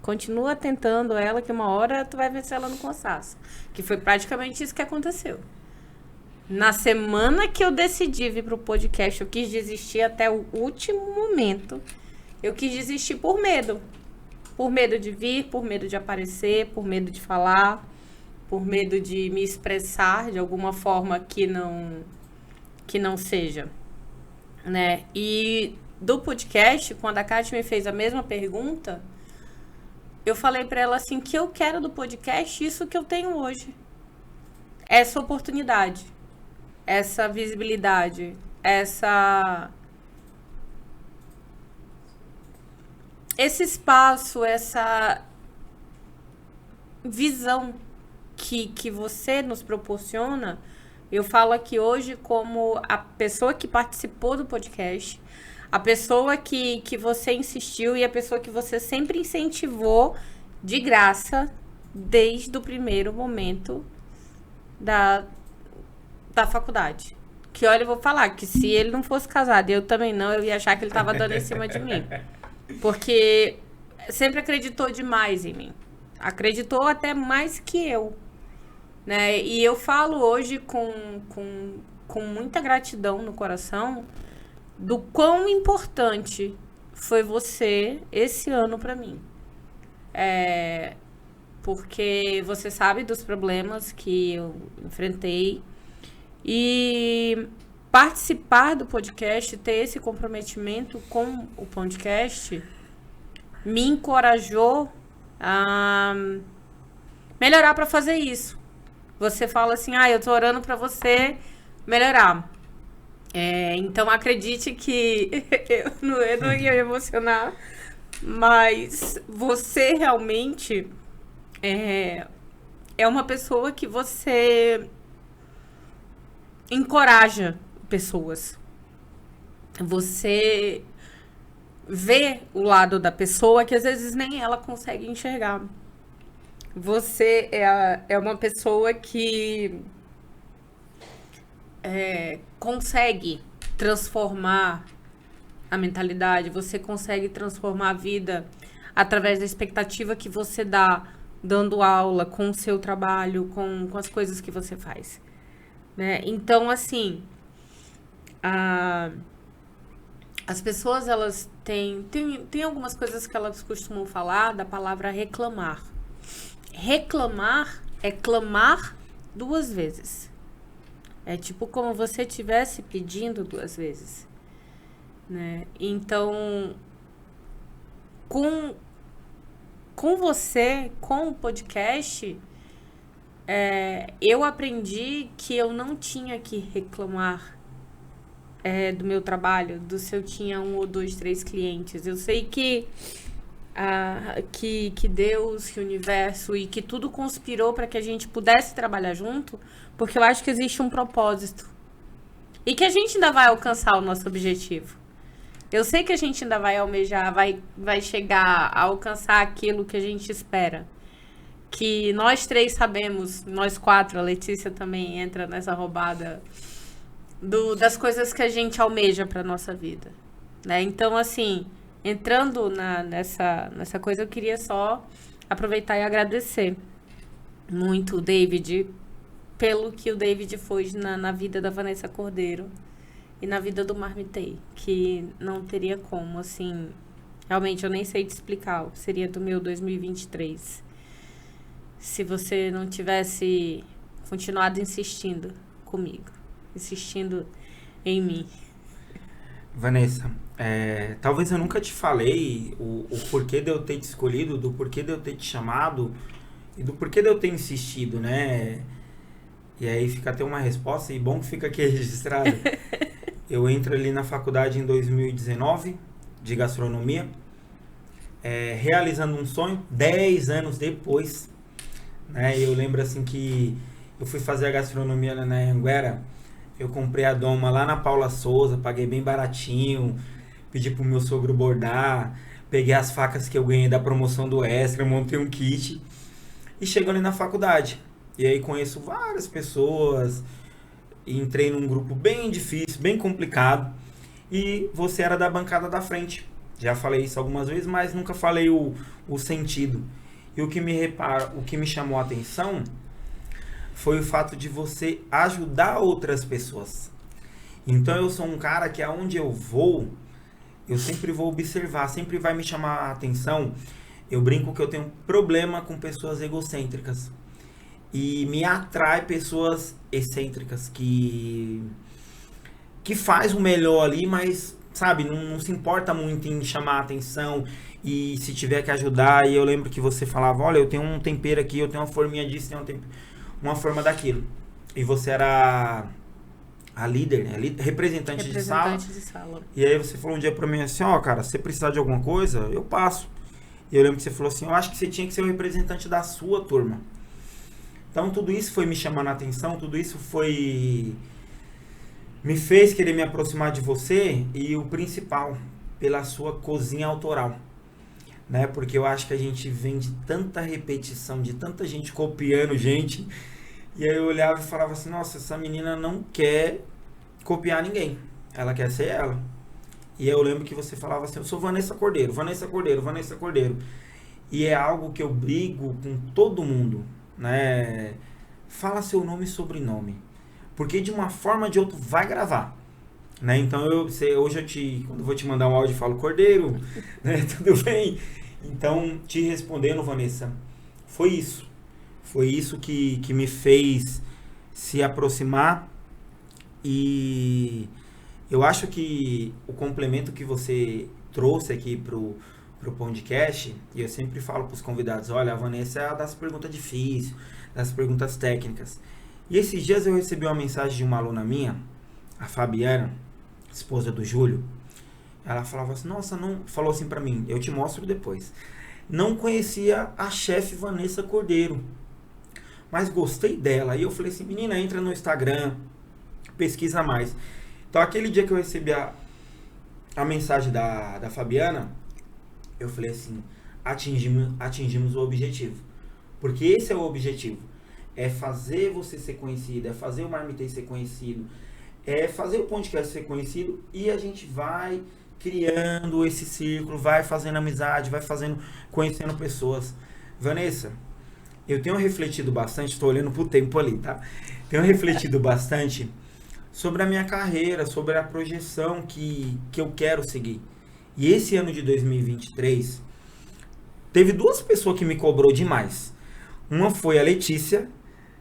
Continua tentando ela, que uma hora tu vai vencer ela no cansaço. Que foi praticamente isso que aconteceu. Na semana que eu decidi vir pro podcast, eu quis desistir até o último momento. Eu quis desistir por medo. Por medo de vir, por medo de aparecer, por medo de falar, por medo de me expressar de alguma forma que não seja, né? E do podcast, quando a Kátia me fez a mesma pergunta, eu falei pra ela assim, que eu quero do podcast isso que eu tenho hoje. Essa oportunidade, essa visibilidade, esse espaço, essa visão que você nos proporciona. Eu falo aqui hoje como a pessoa que participou do podcast, a pessoa que você insistiu e a pessoa que você sempre incentivou de graça desde o primeiro momento da faculdade. Que olha, eu vou falar que se ele não fosse casado e eu também não, eu ia achar que ele tava dando em cima de mim. Porque sempre acreditou demais em mim. Acreditou até mais que eu, né? E eu falo hoje com muita gratidão no coração do quão importante foi você esse ano pra mim. Porque você sabe dos problemas que eu enfrentei, E participar do podcast, ter esse comprometimento com o podcast, me encorajou a melhorar para fazer isso. Você fala assim, eu tô orando para você melhorar. Então acredite que eu não ia me emocionar, mas você realmente é uma pessoa que você encoraja pessoas. Você vê o lado da pessoa que às vezes nem ela consegue enxergar. Você é uma pessoa que consegue transformar a mentalidade, você consegue transformar a vida através da expectativa que você dá, dando aula, com o seu trabalho, com as coisas que você faz. Né? Então, assim, as pessoas, elas têm algumas coisas que elas costumam falar da palavra reclamar. Reclamar é clamar 2 vezes. É tipo como você estivesse pedindo 2 vezes. Né? Então, com você, com o podcast, eu aprendi que eu não tinha que reclamar do meu trabalho, se eu tinha 1 ou 2, 3 clientes. Eu sei que Deus, que o universo e que tudo conspirou para que a gente pudesse trabalhar junto, porque eu acho que existe um propósito. E que a gente ainda vai alcançar o nosso objetivo. Eu sei que a gente ainda vai almejar, vai chegar a alcançar aquilo que a gente espera. Que nós 3 sabemos, nós 4, a Letícia também entra nessa roubada das coisas que a gente almeja para nossa vida. Né? Então, assim, entrando nessa coisa, eu queria só aproveitar e agradecer muito o David, pelo que o David foi na vida da Vanessa Cordeiro e na vida do Marmitei, que não teria como, assim, realmente eu nem sei te explicar o que seria do meu 2023 se você não tivesse continuado insistindo comigo, insistindo em mim. Vanessa, talvez eu nunca te falei o porquê de eu ter te escolhido, do porquê de eu ter te chamado e do porquê de eu ter insistido, né? E aí fica até uma resposta, e bom que fica aqui registrado. Eu entro ali na faculdade em 2019, de gastronomia, realizando um sonho, 10 anos depois, né? Eu lembro assim que eu fui fazer a gastronomia na Anhanguera, eu comprei a doma lá na Paula Souza, paguei bem baratinho, pedi pro meu sogro bordar, peguei as facas que eu ganhei da promoção do Extra, montei um kit e chego ali na faculdade. E aí conheço várias pessoas, entrei num grupo bem difícil, bem complicado, e você era da bancada da frente. Já falei isso algumas vezes, mas nunca falei o sentido. E o que me chamou a atenção foi o fato de você ajudar outras pessoas. Então eu sou um cara que aonde eu vou, eu sempre vou observar, sempre vai me chamar a atenção. Eu brinco que eu tenho problema com pessoas egocêntricas. E me atrai pessoas excêntricas que faz o melhor ali, mas, sabe, não se importa muito em chamar a atenção e se tiver que ajudar. E eu lembro que você falava, olha, eu tenho um tempero aqui, eu tenho uma forminha disso, tenho uma forma daquilo. E você era a líder, né? Representante de sala. E aí você falou um dia pra mim assim, cara, se você precisar de alguma coisa, eu passo. E eu lembro que você falou assim, eu acho que você tinha que ser o representante da sua turma. Então tudo isso foi me chamando a atenção, tudo isso me fez querer me aproximar de você, e o principal, pela sua cozinha autoral, né? Porque eu acho que a gente vem de tanta repetição, de tanta gente copiando gente, e aí eu olhava e falava assim, nossa, essa menina não quer copiar ninguém, ela quer ser ela. E eu lembro que você falava assim, eu sou Vanessa Cordeiro, Vanessa Cordeiro, Vanessa Cordeiro. E é algo que eu brigo com todo mundo, né? Fala seu nome e sobrenome, porque de uma forma ou de outra vai gravar, né? Então hoje quando eu vou te mandar um áudio, eu falo Cordeiro, né? Tudo bem? Então, te respondendo, Vanessa, foi isso que me fez se aproximar E eu acho que o complemento que você trouxe aqui pro podcast, e eu sempre falo pros convidados, olha, a Vanessa é a das perguntas difíceis, das perguntas técnicas. E esses dias eu recebi uma mensagem de uma aluna minha, a Fabiana, esposa do Júlio. Ela falava assim, nossa, não... Falou assim pra mim, eu te mostro depois. Não conhecia a chefe Vanessa Cordeiro, mas gostei dela. Aí eu falei assim, menina, entra no Instagram, pesquisa mais. Então, aquele dia que eu recebi a mensagem da Fabiana, eu falei assim, atingimos o objetivo. Porque esse é o objetivo. É fazer você ser conhecido, é fazer o Marmitei ser conhecido, é fazer o podcast ser conhecido, e a gente vai criando esse círculo, vai fazendo amizade, vai conhecendo pessoas. Vanessa, eu tenho refletido bastante, estou olhando pro tempo ali, tá? Tenho refletido bastante sobre a minha carreira, sobre a projeção que eu quero seguir. E esse ano de 2023, teve duas pessoas que me cobrou demais. Uma foi a Letícia,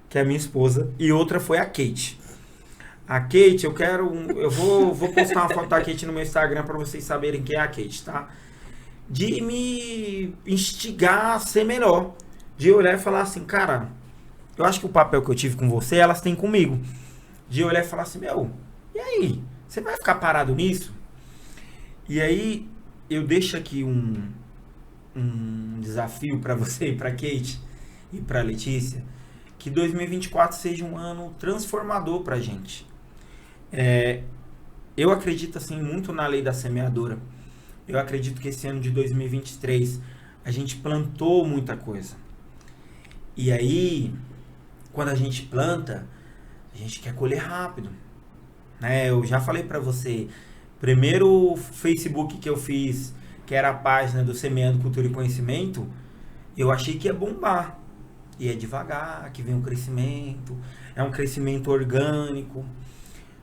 que é a minha esposa, e outra foi a Kate. A Kate, eu vou postar uma foto da Kate no meu Instagram para vocês saberem quem é a Kate, tá? De me instigar a ser melhor. De olhar e falar assim, cara, eu acho que o papel que eu tive com você, elas têm comigo. De olhar e falar assim, meu, e aí? Você vai ficar parado nisso? E aí, eu deixo aqui um desafio para você e para Kate e para Letícia, que 2024 seja um ano transformador pra gente. Eu acredito assim muito na lei da semeadura. Eu acredito que esse ano de 2023 a gente plantou muita coisa. E aí, quando a gente planta, a gente quer colher rápido, né? Eu já falei pra você, primeiro Facebook que eu fiz, que era a página do Semeando Cultura e Conhecimento, eu achei que ia bombar. E é devagar, que vem o crescimento, é um crescimento orgânico.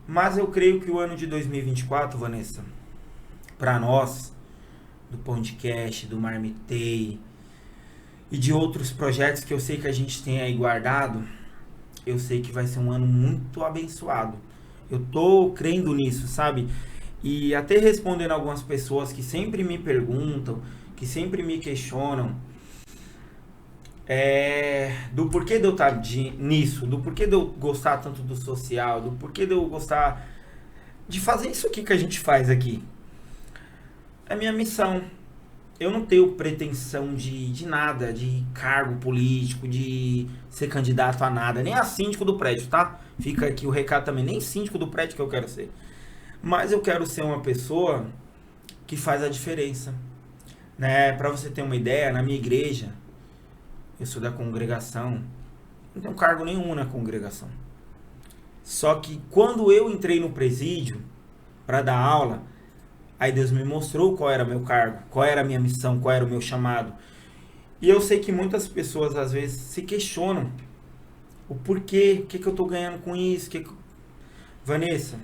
Mas eu creio que o ano de 2024, Vanessa, para nós, do podcast, do Marmitei e de outros projetos que eu sei que a gente tem aí guardado, eu sei que vai ser um ano muito abençoado. Eu tô crendo nisso, sabe? E até respondendo algumas pessoas que sempre me perguntam, que sempre me questionam, do porquê de eu estar nisso, do porquê de eu gostar tanto do social, do porquê de eu gostar de fazer isso aqui que a gente faz aqui. É minha missão. Eu não tenho pretensão de nada, de cargo político, de ser candidato a nada, nem a síndico do prédio, tá? Fica aqui o recado também, nem síndico do prédio que eu quero ser. Mas eu quero ser uma pessoa que faz a diferença, né? Pra você ter uma ideia, na minha igreja, eu sou da congregação, não tenho cargo nenhum na congregação. Só que quando eu entrei no presídio para dar aula, aí Deus me mostrou qual era meu cargo, qual era a minha missão, qual era o meu chamado. E eu sei que muitas pessoas às vezes se questionam o porquê, o que eu tô ganhando com isso, Vanessa,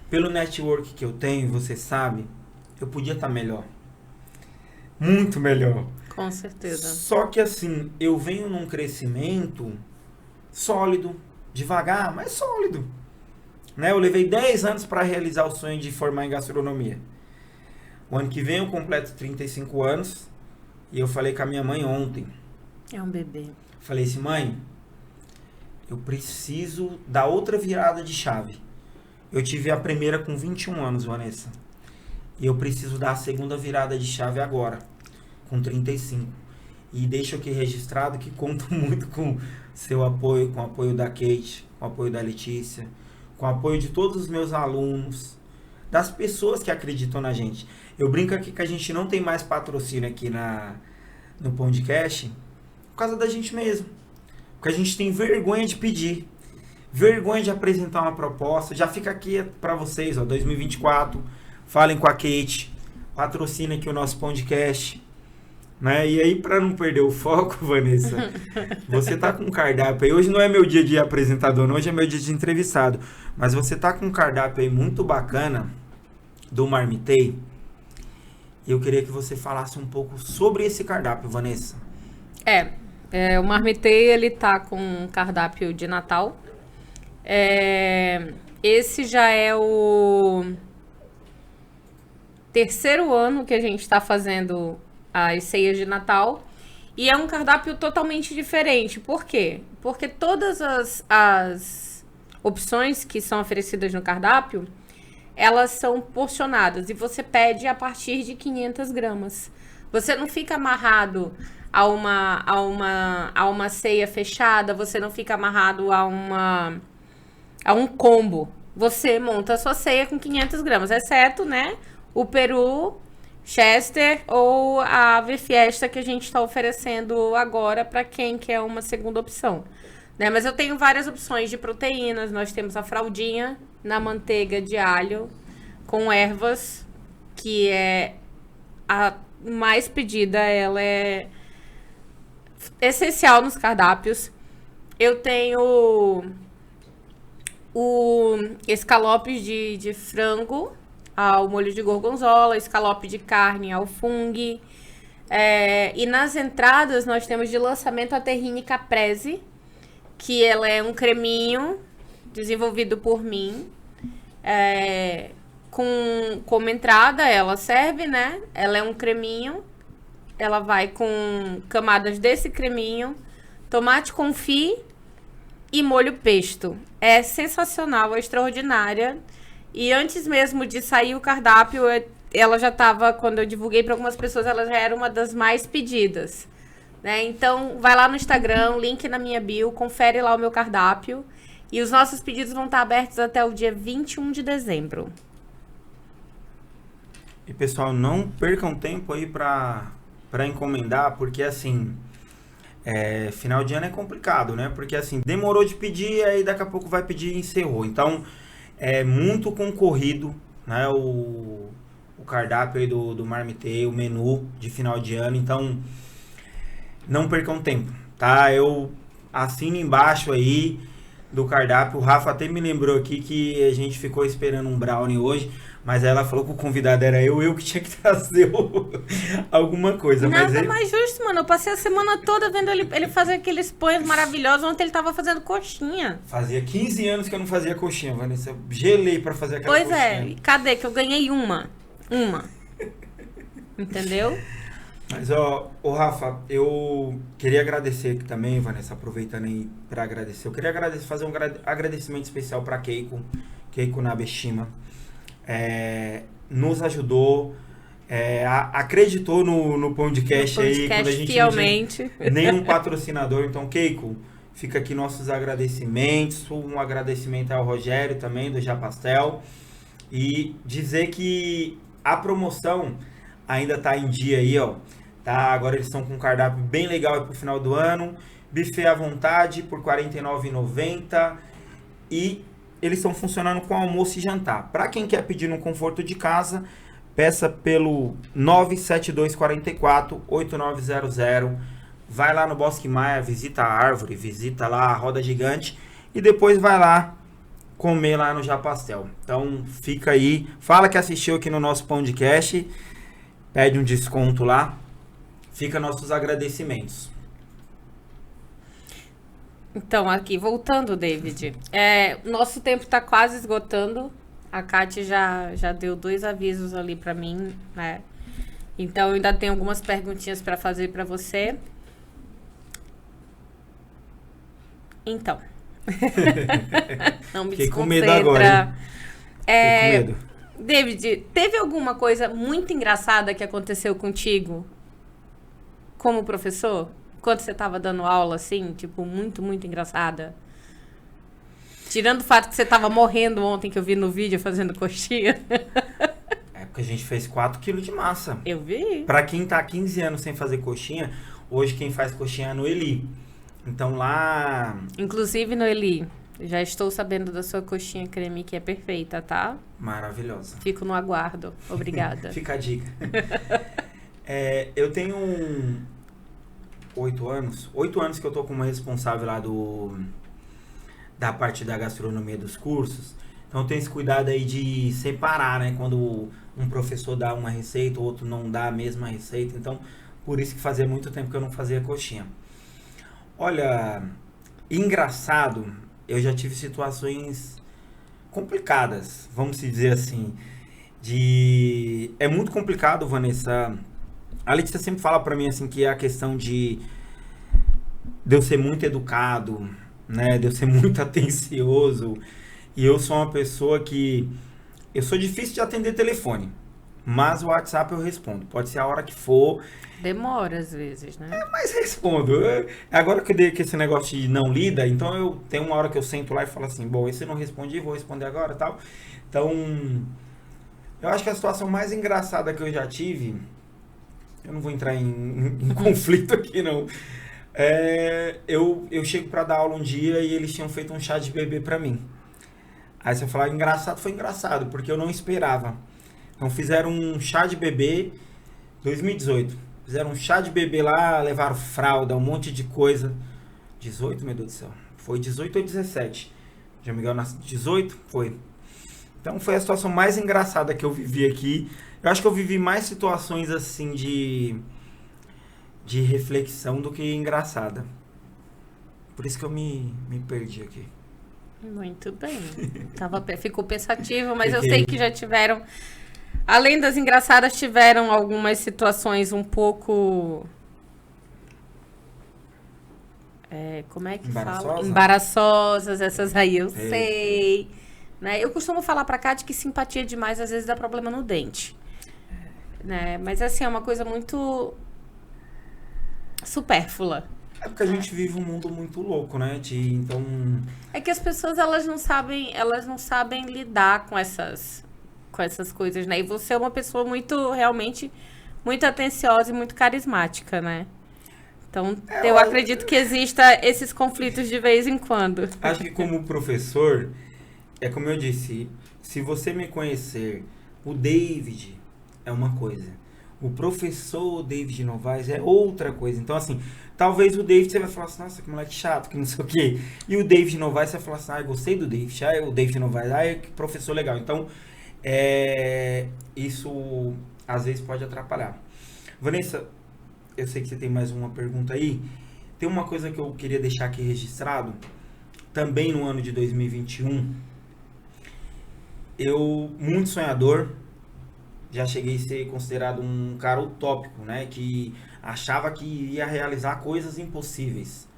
pelo network que eu tenho, você sabe, eu podia estar melhor. Muito melhor. Com certeza. Só que assim, eu venho num crescimento sólido, devagar, mas sólido. Né? Eu levei 10 anos para realizar o sonho de formar em gastronomia. O ano que vem eu completo 35 anos e eu falei com a minha mãe ontem. É um bebê. Falei assim, mãe, eu preciso dar outra virada de chave. Eu tive a primeira com 21 anos, Vanessa. E eu preciso dar a segunda virada de chave agora, com 35. E deixo aqui registrado que conto muito com seu apoio, com o apoio da Kate, com o apoio da Letícia, com o apoio de todos os meus alunos, das pessoas que acreditam na gente. Eu brinco aqui que a gente não tem mais patrocínio aqui no podcast por causa da gente mesmo. Porque a gente tem vergonha de pedir, vergonha de apresentar uma proposta. Já fica aqui para vocês, ó, 2024, falem com a Kate, patrocina aqui o nosso podcast. Né? E aí, para não perder o foco, Vanessa, você tá com um cardápio aí. Hoje não é meu dia de apresentador, não, hoje é meu dia de entrevistado. Mas você tá com um cardápio aí muito bacana do Marmitei. E eu queria que você falasse um pouco sobre esse cardápio, Vanessa. O Marmitei, ele tá com um cardápio de Natal. esse já é o terceiro ano que a gente está fazendo as ceias de Natal. E é um cardápio totalmente diferente. Por quê? Porque todas as opções que são oferecidas no cardápio, elas são porcionadas. E você pede a partir de 500 gramas. Você não fica amarrado a uma ceia fechada. Você não fica amarrado a um combo. Você monta a sua ceia com 500 gramas. Exceto, né, o peru Chester ou a Ave Fiesta que a gente está oferecendo agora para quem quer uma segunda opção, né? Mas eu tenho várias opções de proteínas. Nós temos a fraldinha na manteiga de alho com ervas, que é a mais pedida, ela é essencial nos cardápios. Eu tenho o escalopes de frango ao molho de gorgonzola, escalope de carne ao fungo. E nas entradas nós temos de lançamento a terrine caprese, que ela é um creminho desenvolvido por mim. Como entrada ela serve, né? Ela é um creminho. Ela vai com camadas desse creminho, tomate confit e molho pesto. É sensacional, é extraordinária. E antes mesmo de sair o cardápio, ela já estava, quando eu divulguei para algumas pessoas, ela já era uma das mais pedidas, né? Então, vai lá no Instagram, link na minha bio, confere lá o meu cardápio. E os nossos pedidos vão estar abertos até o dia 21 de dezembro. E, pessoal, não percam tempo aí para encomendar, porque, assim, final de ano é complicado, né? Porque, assim, demorou de pedir, aí daqui a pouco vai pedir e encerrou. Então, é muito concorrido, né, o cardápio aí do Marmiteio, o menu de final de ano. Então, não percam tempo, tá? Eu assino embaixo aí do cardápio. O Rafa até me lembrou aqui que a gente ficou esperando um brownie hoje, mas ela falou que o convidado era eu que tinha que trazer alguma coisa. Nada mais justo, mano. Eu passei a semana toda vendo ele fazer aqueles pães maravilhosos. Ontem ele tava fazendo coxinha. Fazia 15 anos que eu não fazia coxinha, Vanessa. Eu gelei pra fazer aquela coxinha. Pois é. Cadê? Que eu ganhei uma. Entendeu? Mas, ó, Rafa, eu queria agradecer aqui também, Vanessa, aproveitando aí pra agradecer. Eu queria fazer um agradecimento especial pra Keiko Nabeshima. Nos ajudou, acreditou no podcast aí, quando a gente fielmente. Não tinha nenhum patrocinador. Então, Keiko, fica aqui nossos agradecimentos, um agradecimento ao Rogério também, do Japastel, e dizer que a promoção ainda tá em dia aí, ó, tá? Agora eles estão com um cardápio bem legal aí pro final do ano, buffet à vontade por R$ 49,90 e eles estão funcionando com almoço e jantar. Para quem quer pedir no conforto de casa, peça pelo 97244-8900. Vai lá no Bosque Maia, visita a árvore, visita lá a roda gigante e depois vai lá comer lá no Japastel. Então fica aí, fala que assistiu aqui no nosso podcast, pede um desconto lá, fica nossos agradecimentos. Então, aqui, voltando, David, nosso tempo está quase esgotando. A Kátia já deu 2 avisos ali para mim, né? Então, eu ainda tenho algumas perguntinhas para fazer para você. Então. Não me Fiquei desconcentra. com medo agora, hein? Fiquei com medo. David, teve alguma coisa muito engraçada que aconteceu contigo como professor? Quando você estava dando aula, assim, tipo, muito, muito engraçada? Tirando o fato que você estava morrendo ontem, que eu vi no vídeo fazendo coxinha. Porque a gente fez 4 kg de massa. Eu vi. Pra quem tá há 15 anos sem fazer coxinha, hoje quem faz coxinha é a Noeli. Então lá... Inclusive, Noeli, já estou sabendo da sua coxinha creme, que é perfeita, tá? Maravilhosa. Fico no aguardo. Obrigada. Fica a dica. Eu tenho 8 anos que eu tô como responsável lá da parte da gastronomia dos cursos. Então tem esse cuidado aí de separar, né? Quando um professor dá uma receita, o outro não dá a mesma receita. Então, por isso que fazia muito tempo que eu não fazia coxinha. Olha, engraçado, eu já tive situações complicadas, vamos dizer assim. É muito complicado, Vanessa. A Letícia sempre fala pra mim assim que é a questão de eu ser muito educado, né? De eu ser muito atencioso. E eu sou uma pessoa que eu sou difícil de atender telefone, mas o WhatsApp eu respondo. Pode ser a hora que for. Demora às vezes, né? Mas respondo. Agora que eu dei que esse negócio de não lida, então eu tenho uma hora que eu sento lá e falo assim, bom, esse eu não respondi, vou responder agora e tal. Então, eu acho que a situação mais engraçada que eu já tive, eu não vou entrar em conflito aqui não. Eu chego pra dar aula um dia e eles tinham feito um chá de bebê pra mim. Aí você fala, engraçado, foi engraçado, porque eu não esperava. Então fizeram um chá de bebê 2018. Fizeram um chá de bebê lá, levaram fralda, um monte de coisa. 18, meu Deus do céu. Foi 18 ou 17? Já me engano, 18? Foi. Então foi a situação mais engraçada que eu vivi aqui. Eu acho que eu vivi mais situações assim de reflexão do que engraçada. Por isso que eu me perdi aqui. Muito bem. Ficou pensativo, mas eu sei que já tiveram, além das engraçadas, tiveram algumas situações um pouco... como é que fala? Embaraçosas, essas aí eu sei. Né? Eu costumo falar pra cá de que simpatia demais às vezes dá problema no dente. Né? Mas assim, é uma coisa muito supérflua. É porque a gente vive um mundo muito louco, né? Então... É que as pessoas, elas não sabem lidar com essas coisas, né? E você é uma pessoa realmente, muito atenciosa e muito carismática, né? Então, eu acredito que exista esses conflitos de vez em quando. Acho que como professor, é como eu disse, se você me conhecer, o David é uma coisa. O professor David Novaes é outra coisa. Então, assim, talvez o David, você vai falar assim, nossa, que moleque chato, que não sei o quê. E o David Novaes, você vai falar assim, eu gostei do David. O David Novaes, que professor legal. Então, isso às vezes pode atrapalhar. Vanessa, eu sei que você tem mais uma pergunta aí. Tem uma coisa que eu queria deixar aqui registrado. Também no ano de 2021, eu, muito sonhador, já cheguei a ser considerado um cara utópico, né? Que achava que ia realizar coisas impossíveis.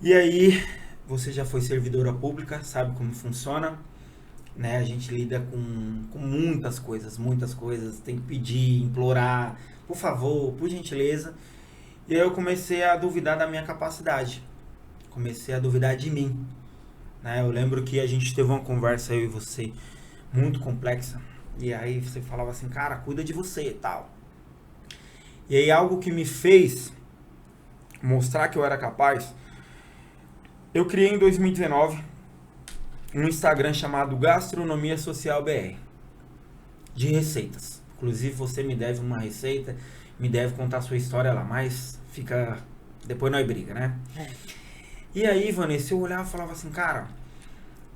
E aí, você já foi servidora pública, sabe como funciona, né? A gente lida com muitas coisas, tem que pedir, implorar, por favor, por gentileza. E aí eu comecei a duvidar da minha capacidade, comecei a duvidar de mim, né? Eu lembro que a gente teve uma conversa, eu e você, muito complexa. E aí você falava assim, cara, cuida de você e tal. E aí algo que me fez mostrar que eu era capaz, eu criei em 2019 um Instagram chamado Gastronomia Social BR, de receitas. Inclusive você me deve uma receita, me deve contar a sua história lá, mas fica... depois nós briga, né? E aí, Vanessa, eu olhava e falava assim, cara,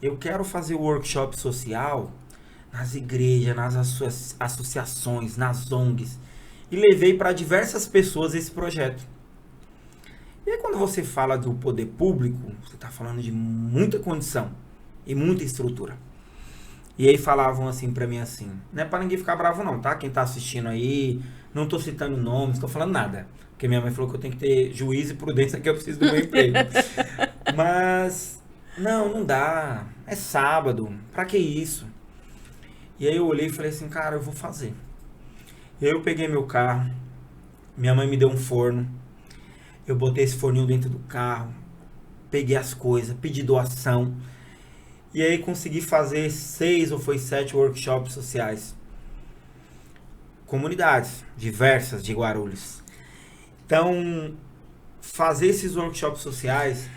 eu quero fazer workshop social nas igrejas, nas associações, nas ONGs. E levei para diversas pessoas esse projeto. E aí quando você fala do poder público, você está falando de muita condição e muita estrutura. E aí falavam assim para mim assim, não é para ninguém ficar bravo não, tá? Quem tá assistindo aí, não tô citando nomes, tô falando nada. Porque minha mãe falou que eu tenho que ter juízo e prudência que eu preciso do meu emprego. Mas, não dá. É sábado, pra que isso? E aí eu olhei e falei assim, cara, eu vou fazer. E aí eu peguei meu carro, minha mãe me deu um forno, eu botei esse forninho dentro do carro, peguei as coisas, pedi doação, e aí consegui fazer 6 ou 7 workshops sociais. Comunidades diversas de Guarulhos. Então, fazer esses workshops sociais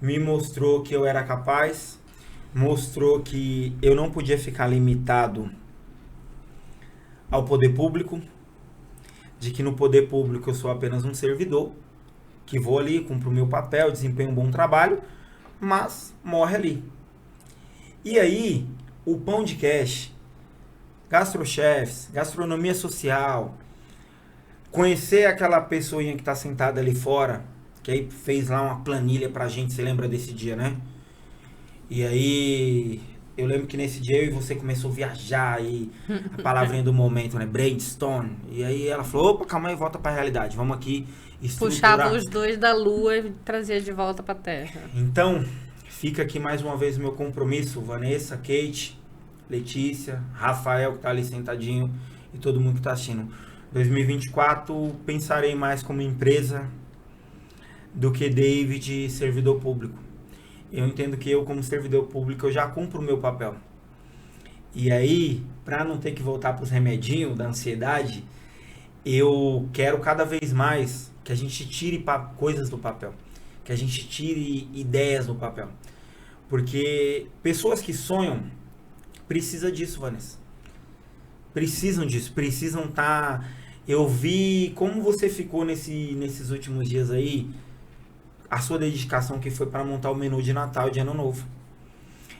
me mostrou que eu era capaz, mostrou que eu não podia ficar limitado ao poder público, de que no poder público eu sou apenas um servidor, que vou ali, cumpro o meu papel, desempenho um bom trabalho, mas morre ali. E aí, o Pão de Cash, GastroChefs, Gastronomia Social, conhecer aquela pessoinha que está sentada ali fora, que aí fez lá uma planilha pra gente, você lembra desse dia, né? E aí eu lembro que nesse dia eu e você começou a viajar e a palavrinha do momento, né? Brainstorm. E aí ela falou, opa, calma aí, volta pra realidade. Vamos aqui estruturar. Puxava os dois da lua e trazia de volta pra terra. Então, fica aqui mais uma vez o meu compromisso, Vanessa, Kate, Letícia, Rafael que tá ali sentadinho e todo mundo que tá assistindo. 2024 pensarei mais como empresa do que David servidor público. Eu entendo que eu como servidor público eu já cumpro o meu papel. E aí, para não ter que voltar para os remedinhos da ansiedade, eu quero cada vez mais que a gente tire coisas do papel, que a gente tire ideias do papel. Porque pessoas que sonham precisam disso, Vanessa. Precisam disso, precisam estar... Eu vi como você ficou nesses últimos dias aí, a sua dedicação que foi para montar o menu de Natal e de Ano Novo.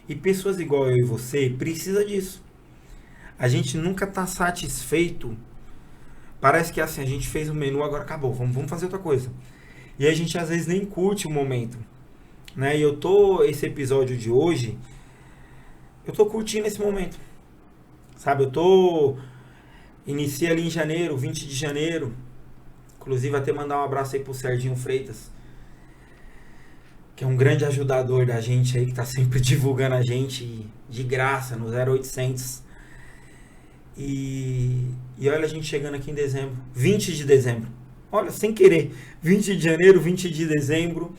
E pessoas igual eu e você precisa disso. A gente nunca tá satisfeito. Parece que assim, a gente fez o menu, agora acabou, vamos fazer outra coisa. E a gente às vezes nem curte o momento, né? E esse episódio de hoje, eu tô curtindo esse momento. Sabe, iniciei ali em janeiro, 20 de janeiro. Inclusive até mandar um abraço aí pro Serginho Freitas, que é um grande ajudador da gente aí, que tá sempre divulgando a gente de graça no 0800. E olha a gente chegando aqui em dezembro, 20 de dezembro. Olha, sem querer, 20 de janeiro, 20 de dezembro.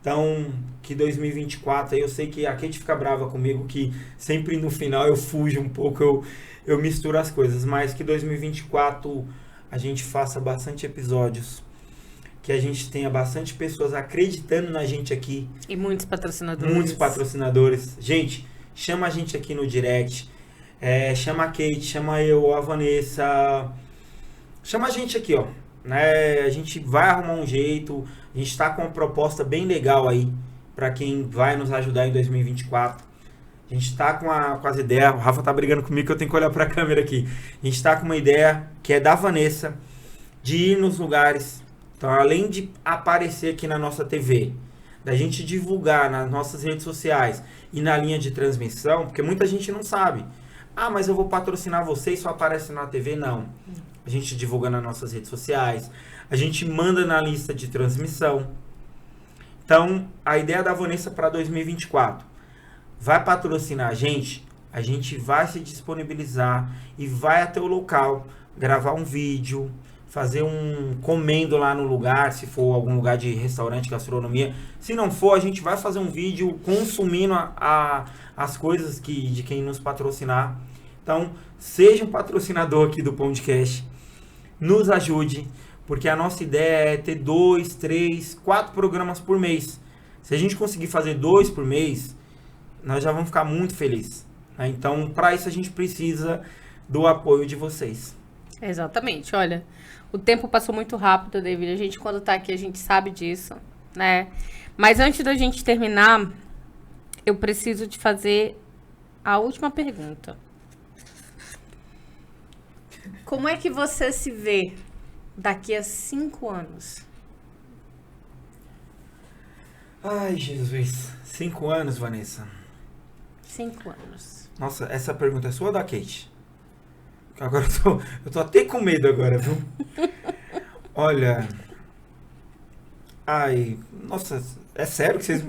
Então, que 2024, aí eu sei que a Kate fica brava comigo, que sempre no final eu fujo um pouco, eu misturo as coisas. Mas que 2024 a gente faça bastante episódios, que a gente tenha bastante pessoas acreditando na gente aqui. E muitos patrocinadores. Muitos patrocinadores. Gente, chama a gente aqui no direct. Chama a Kate, chama eu, a Vanessa. Chama a gente aqui, ó. Né? A gente vai arrumar um jeito. A gente tá com uma proposta bem legal aí para quem vai nos ajudar em 2024. A gente tá com as ideias. O Rafa tá brigando comigo que eu tenho que olhar pra câmera aqui. A gente tá com uma ideia que é da Vanessa, de ir nos lugares. Então, além de aparecer aqui na nossa TV, da gente divulgar nas nossas redes sociais e na linha de transmissão, porque muita gente não sabe. Ah, mas eu vou patrocinar você e só aparece na TV? Não. A gente divulga nas nossas redes sociais, a gente manda na lista de transmissão. Então, a ideia da Vanessa para 2024, vai patrocinar a gente vai se disponibilizar e vai até o local, gravar um vídeo, fazer comendo lá no lugar, se for algum lugar de restaurante, gastronomia. Se não for, a gente vai fazer um vídeo consumindo as coisas de quem nos patrocinar. Então, seja um patrocinador aqui do podcast, nos ajude, porque a nossa ideia é ter 2, 3, 4 programas por mês. Se a gente conseguir fazer 2 por mês, nós já vamos ficar muito felizes. Né? Então, para isso a gente precisa do apoio de vocês. Exatamente, olha, o tempo passou muito rápido, David, a gente quando tá aqui a gente sabe disso, né? Mas antes da gente terminar, eu preciso te fazer a última pergunta. Como é que você se vê daqui a 5 anos? Ai, Jesus. 5 anos, Vanessa. 5 anos. Nossa, essa pergunta é sua ou da Kate? Agora eu tô até com medo agora, viu? Olha... Ai, nossa, é sério que vocês...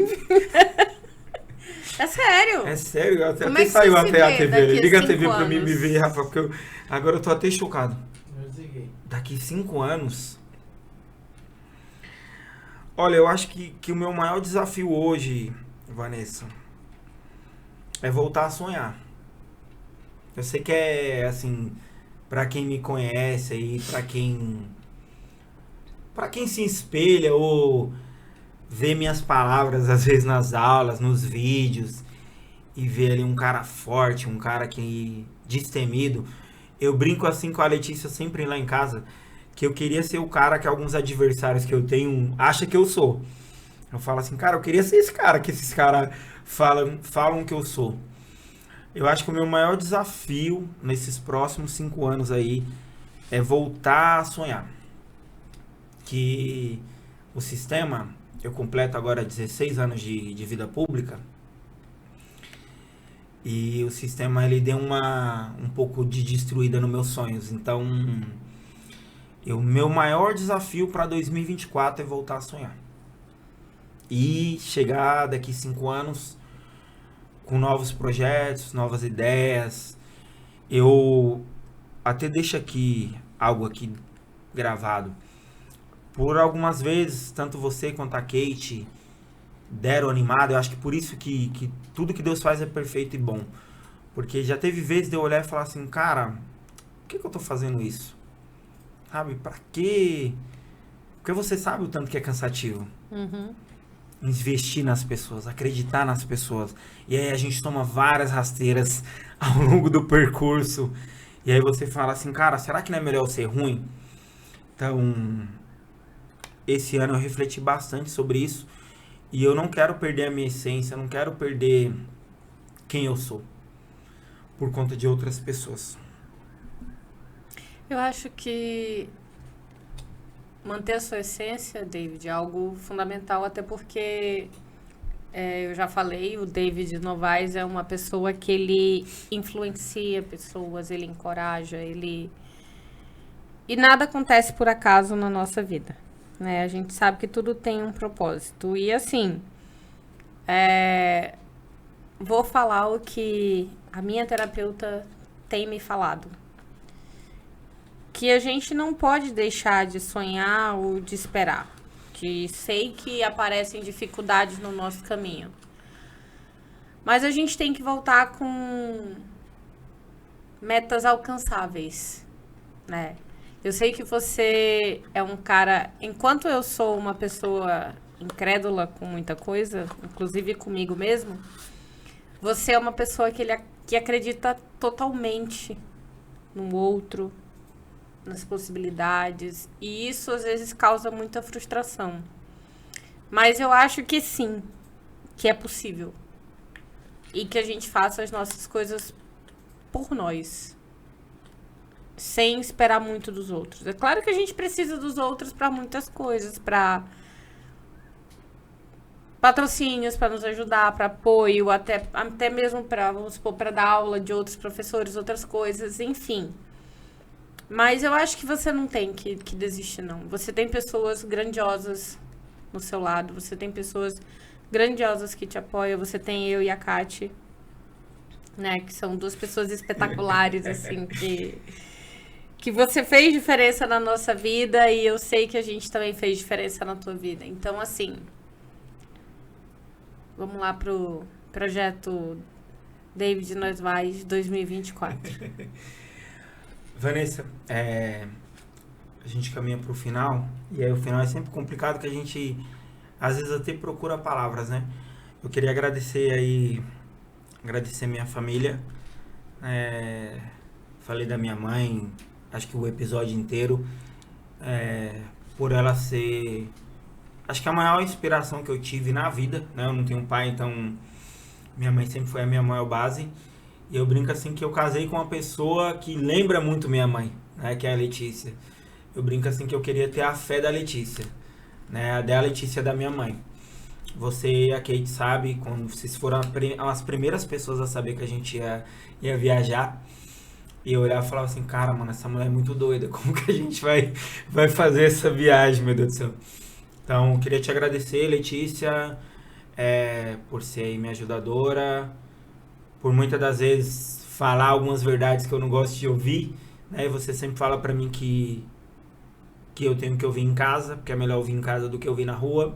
É sério? É sério? Até Como é que saiu você se até a vê TV. daqui a Liga a 5 TV pra mim me anos? ver, Rafa, porque agora eu tô até chocado. Eu desliguei. Daqui 5 anos... Olha, eu acho que o meu maior desafio hoje, Vanessa, é voltar a sonhar. Eu sei que é, assim, pra quem me conhece aí, pra quem se espelha ou vê minhas palavras, às vezes, nas aulas, nos vídeos, e vê ali um cara forte, um cara que destemido. Eu brinco assim com a Letícia sempre lá em casa, que eu queria ser o cara que alguns adversários que eu tenho acham que eu sou. Eu falo assim, cara, eu queria ser esse cara que esses caras falam que eu sou. Eu acho que o meu maior desafio nesses próximos 5 anos aí é voltar a sonhar. Que o sistema, eu completo agora 16 anos de vida pública, E o sistema, ele deu um pouco de destruída nos meus sonhos. Então, o meu maior desafio para 2024 é voltar a sonhar. E chegar daqui 5 anos com novos projetos, novas ideias. Eu até deixo algo aqui gravado. Por algumas vezes, tanto você quanto a Kate deram animado. Eu acho que por isso que tudo que Deus faz é perfeito e bom. Porque já teve vezes de eu olhar e falar assim, cara, por que eu tô fazendo isso? Sabe, pra quê? Porque você sabe o tanto que é cansativo. Investir nas pessoas, acreditar nas pessoas. E aí a gente toma várias rasteiras ao longo do percurso. E aí você fala assim, cara, será que não é melhor eu ser ruim? Então, esse ano eu refleti bastante sobre isso. E eu não quero perder a minha essência, eu não quero perder quem eu sou. Por conta de outras pessoas. Eu acho que manter a sua essência, David, é algo fundamental, até porque eu já falei, o David Novaes é uma pessoa que ele influencia pessoas, ele encoraja, E nada acontece por acaso na nossa vida, né? A gente sabe que tudo tem um propósito. E assim, vou falar o que a minha terapeuta tem me falado. Que a gente não pode deixar de sonhar ou de esperar. Que sei que aparecem dificuldades no nosso caminho. Mas a gente tem que voltar com metas alcançáveis, né? Eu sei que você é um cara... Enquanto eu sou uma pessoa incrédula com muita coisa, inclusive comigo mesmo, você é uma pessoa que acredita totalmente no outro, nas possibilidades, e isso às vezes causa muita frustração. Mas eu acho que sim, que é possível. E que a gente faça as nossas coisas por nós, sem esperar muito dos outros. É claro que a gente precisa dos outros para muitas coisas, para patrocínios, para nos ajudar, para apoio, até mesmo para, vamos supor, para dar aula de outros professores, outras coisas, enfim. Mas eu acho que você não tem que desistir, não. Você tem pessoas grandiosas no seu lado. Você tem pessoas grandiosas que te apoiam. Você tem eu e a Kati, né? Que são duas pessoas espetaculares, assim, que você fez diferença na nossa vida. E eu sei que a gente também fez diferença na tua vida. Então, assim, vamos lá pro projeto David Novaes 2024. Vanessa, a gente caminha pro final, e aí o final é sempre complicado, que a gente, às vezes, até procura palavras, né? Eu queria agradecer minha família, falei da minha mãe, acho que o episódio inteiro, por ela ser, acho que a maior inspiração que eu tive na vida, né? Eu não tenho pai, então minha mãe sempre foi a minha maior base. E eu brinco assim que eu casei com uma pessoa que lembra muito minha mãe, né? Que é a Letícia. Eu brinco assim que eu queria ter a fé da Letícia, né? A da Letícia da minha mãe. Você e a Kate sabe, quando vocês foram as primeiras pessoas a saber que a gente ia viajar. E eu olhava e falava assim, cara, mano, essa mulher é muito doida. Como que a gente vai fazer essa viagem, meu Deus do céu? Então, eu queria te agradecer, Letícia, por ser aí minha ajudadora, por muitas das vezes falar algumas verdades que eu não gosto de ouvir, né? E você sempre fala pra mim que eu tenho que ouvir em casa, porque é melhor ouvir em casa do que ouvir na rua.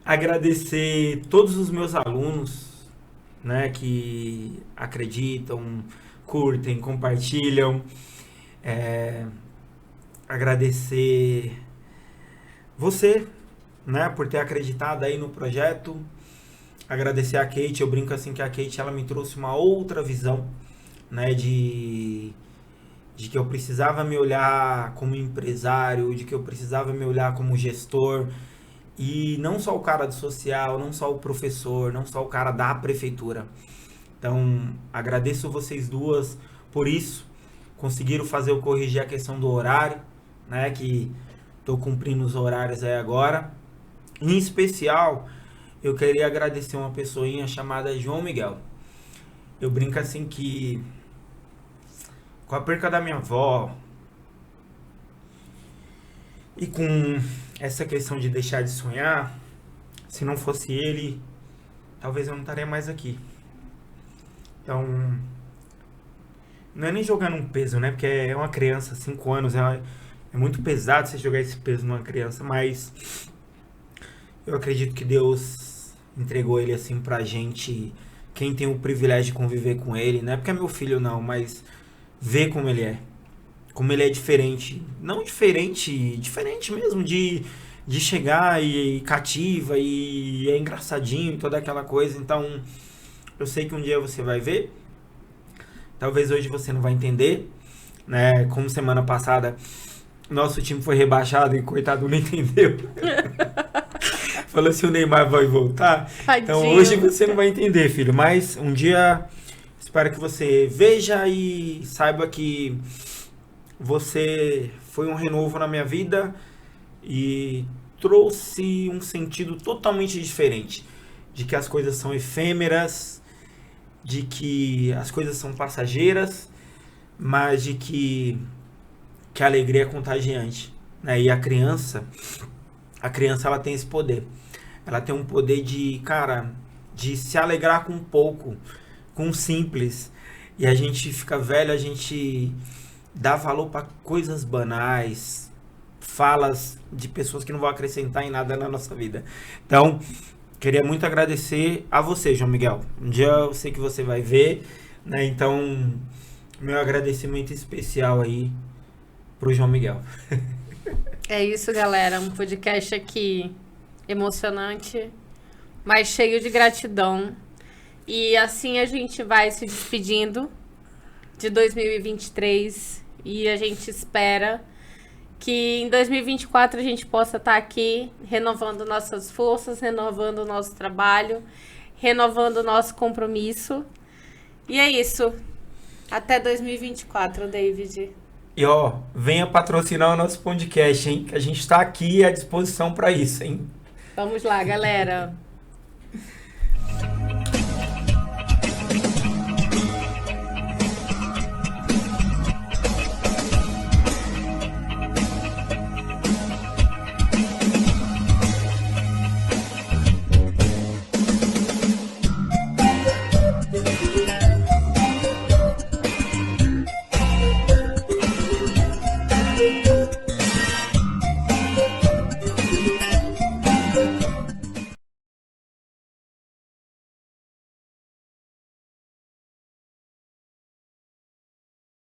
Agradecer todos os meus alunos, né? Que acreditam, curtem, compartilham. Agradecer você, né, por ter acreditado aí no projeto. Agradecer a Kate, eu brinco assim que a Kate, ela me trouxe uma outra visão, né, de que eu precisava me olhar como empresário, de que eu precisava me olhar como gestor, e não só o cara do social, não só o professor, não só o cara da prefeitura. Então, agradeço vocês duas por isso. Conseguiram fazer eu corrigir a questão do horário, né, que tô cumprindo os horários aí agora. Em especial, eu queria agradecer uma pessoinha chamada João Miguel. Eu brinco assim que com a perca da minha avó e com essa questão de deixar de sonhar, se não fosse ele, talvez eu não estaria mais aqui. Então, não é nem jogando um peso, né? Porque é uma criança, 5 anos, é muito pesado você jogar esse peso numa criança, mas eu acredito que Deus entregou ele assim pra gente, quem tem o privilégio de conviver com ele, não é porque é meu filho não, mas ver como ele é diferente, não diferente, diferente mesmo, de chegar e cativa e é engraçadinho, toda aquela coisa. Então, eu sei que um dia você vai ver, talvez hoje você não vai entender, né? Como semana passada, nosso time foi rebaixado e coitado não entendeu. Falou se o Neymar vai voltar. Tadinho. Então hoje você não vai entender, filho. Mas um dia espero que você veja e saiba que você foi um renovo na minha vida e trouxe um sentido totalmente diferente. De que as coisas são efêmeras, de que as coisas são passageiras, mas de que a alegria é contagiante, né? E a criança ela tem esse poder. Ela tem um poder de, cara, de se alegrar com pouco, com o simples. E a gente fica velho, a gente dá valor para coisas banais, falas de pessoas que não vão acrescentar em nada na nossa vida. Então, queria muito agradecer a você, João Miguel. Um dia eu sei que você vai ver, né? Então, meu agradecimento especial aí pro João Miguel. É isso, galera. Um podcast aqui emocionante, mas cheio de gratidão. E assim a gente vai se despedindo de 2023 e a gente espera que em 2024 a gente possa estar aqui renovando nossas forças, renovando o nosso trabalho, renovando o nosso compromisso. E é isso. Até 2024, David. E ó, venha patrocinar o nosso podcast, hein? Que a gente tá aqui à disposição para isso, hein? Vamos lá, galera.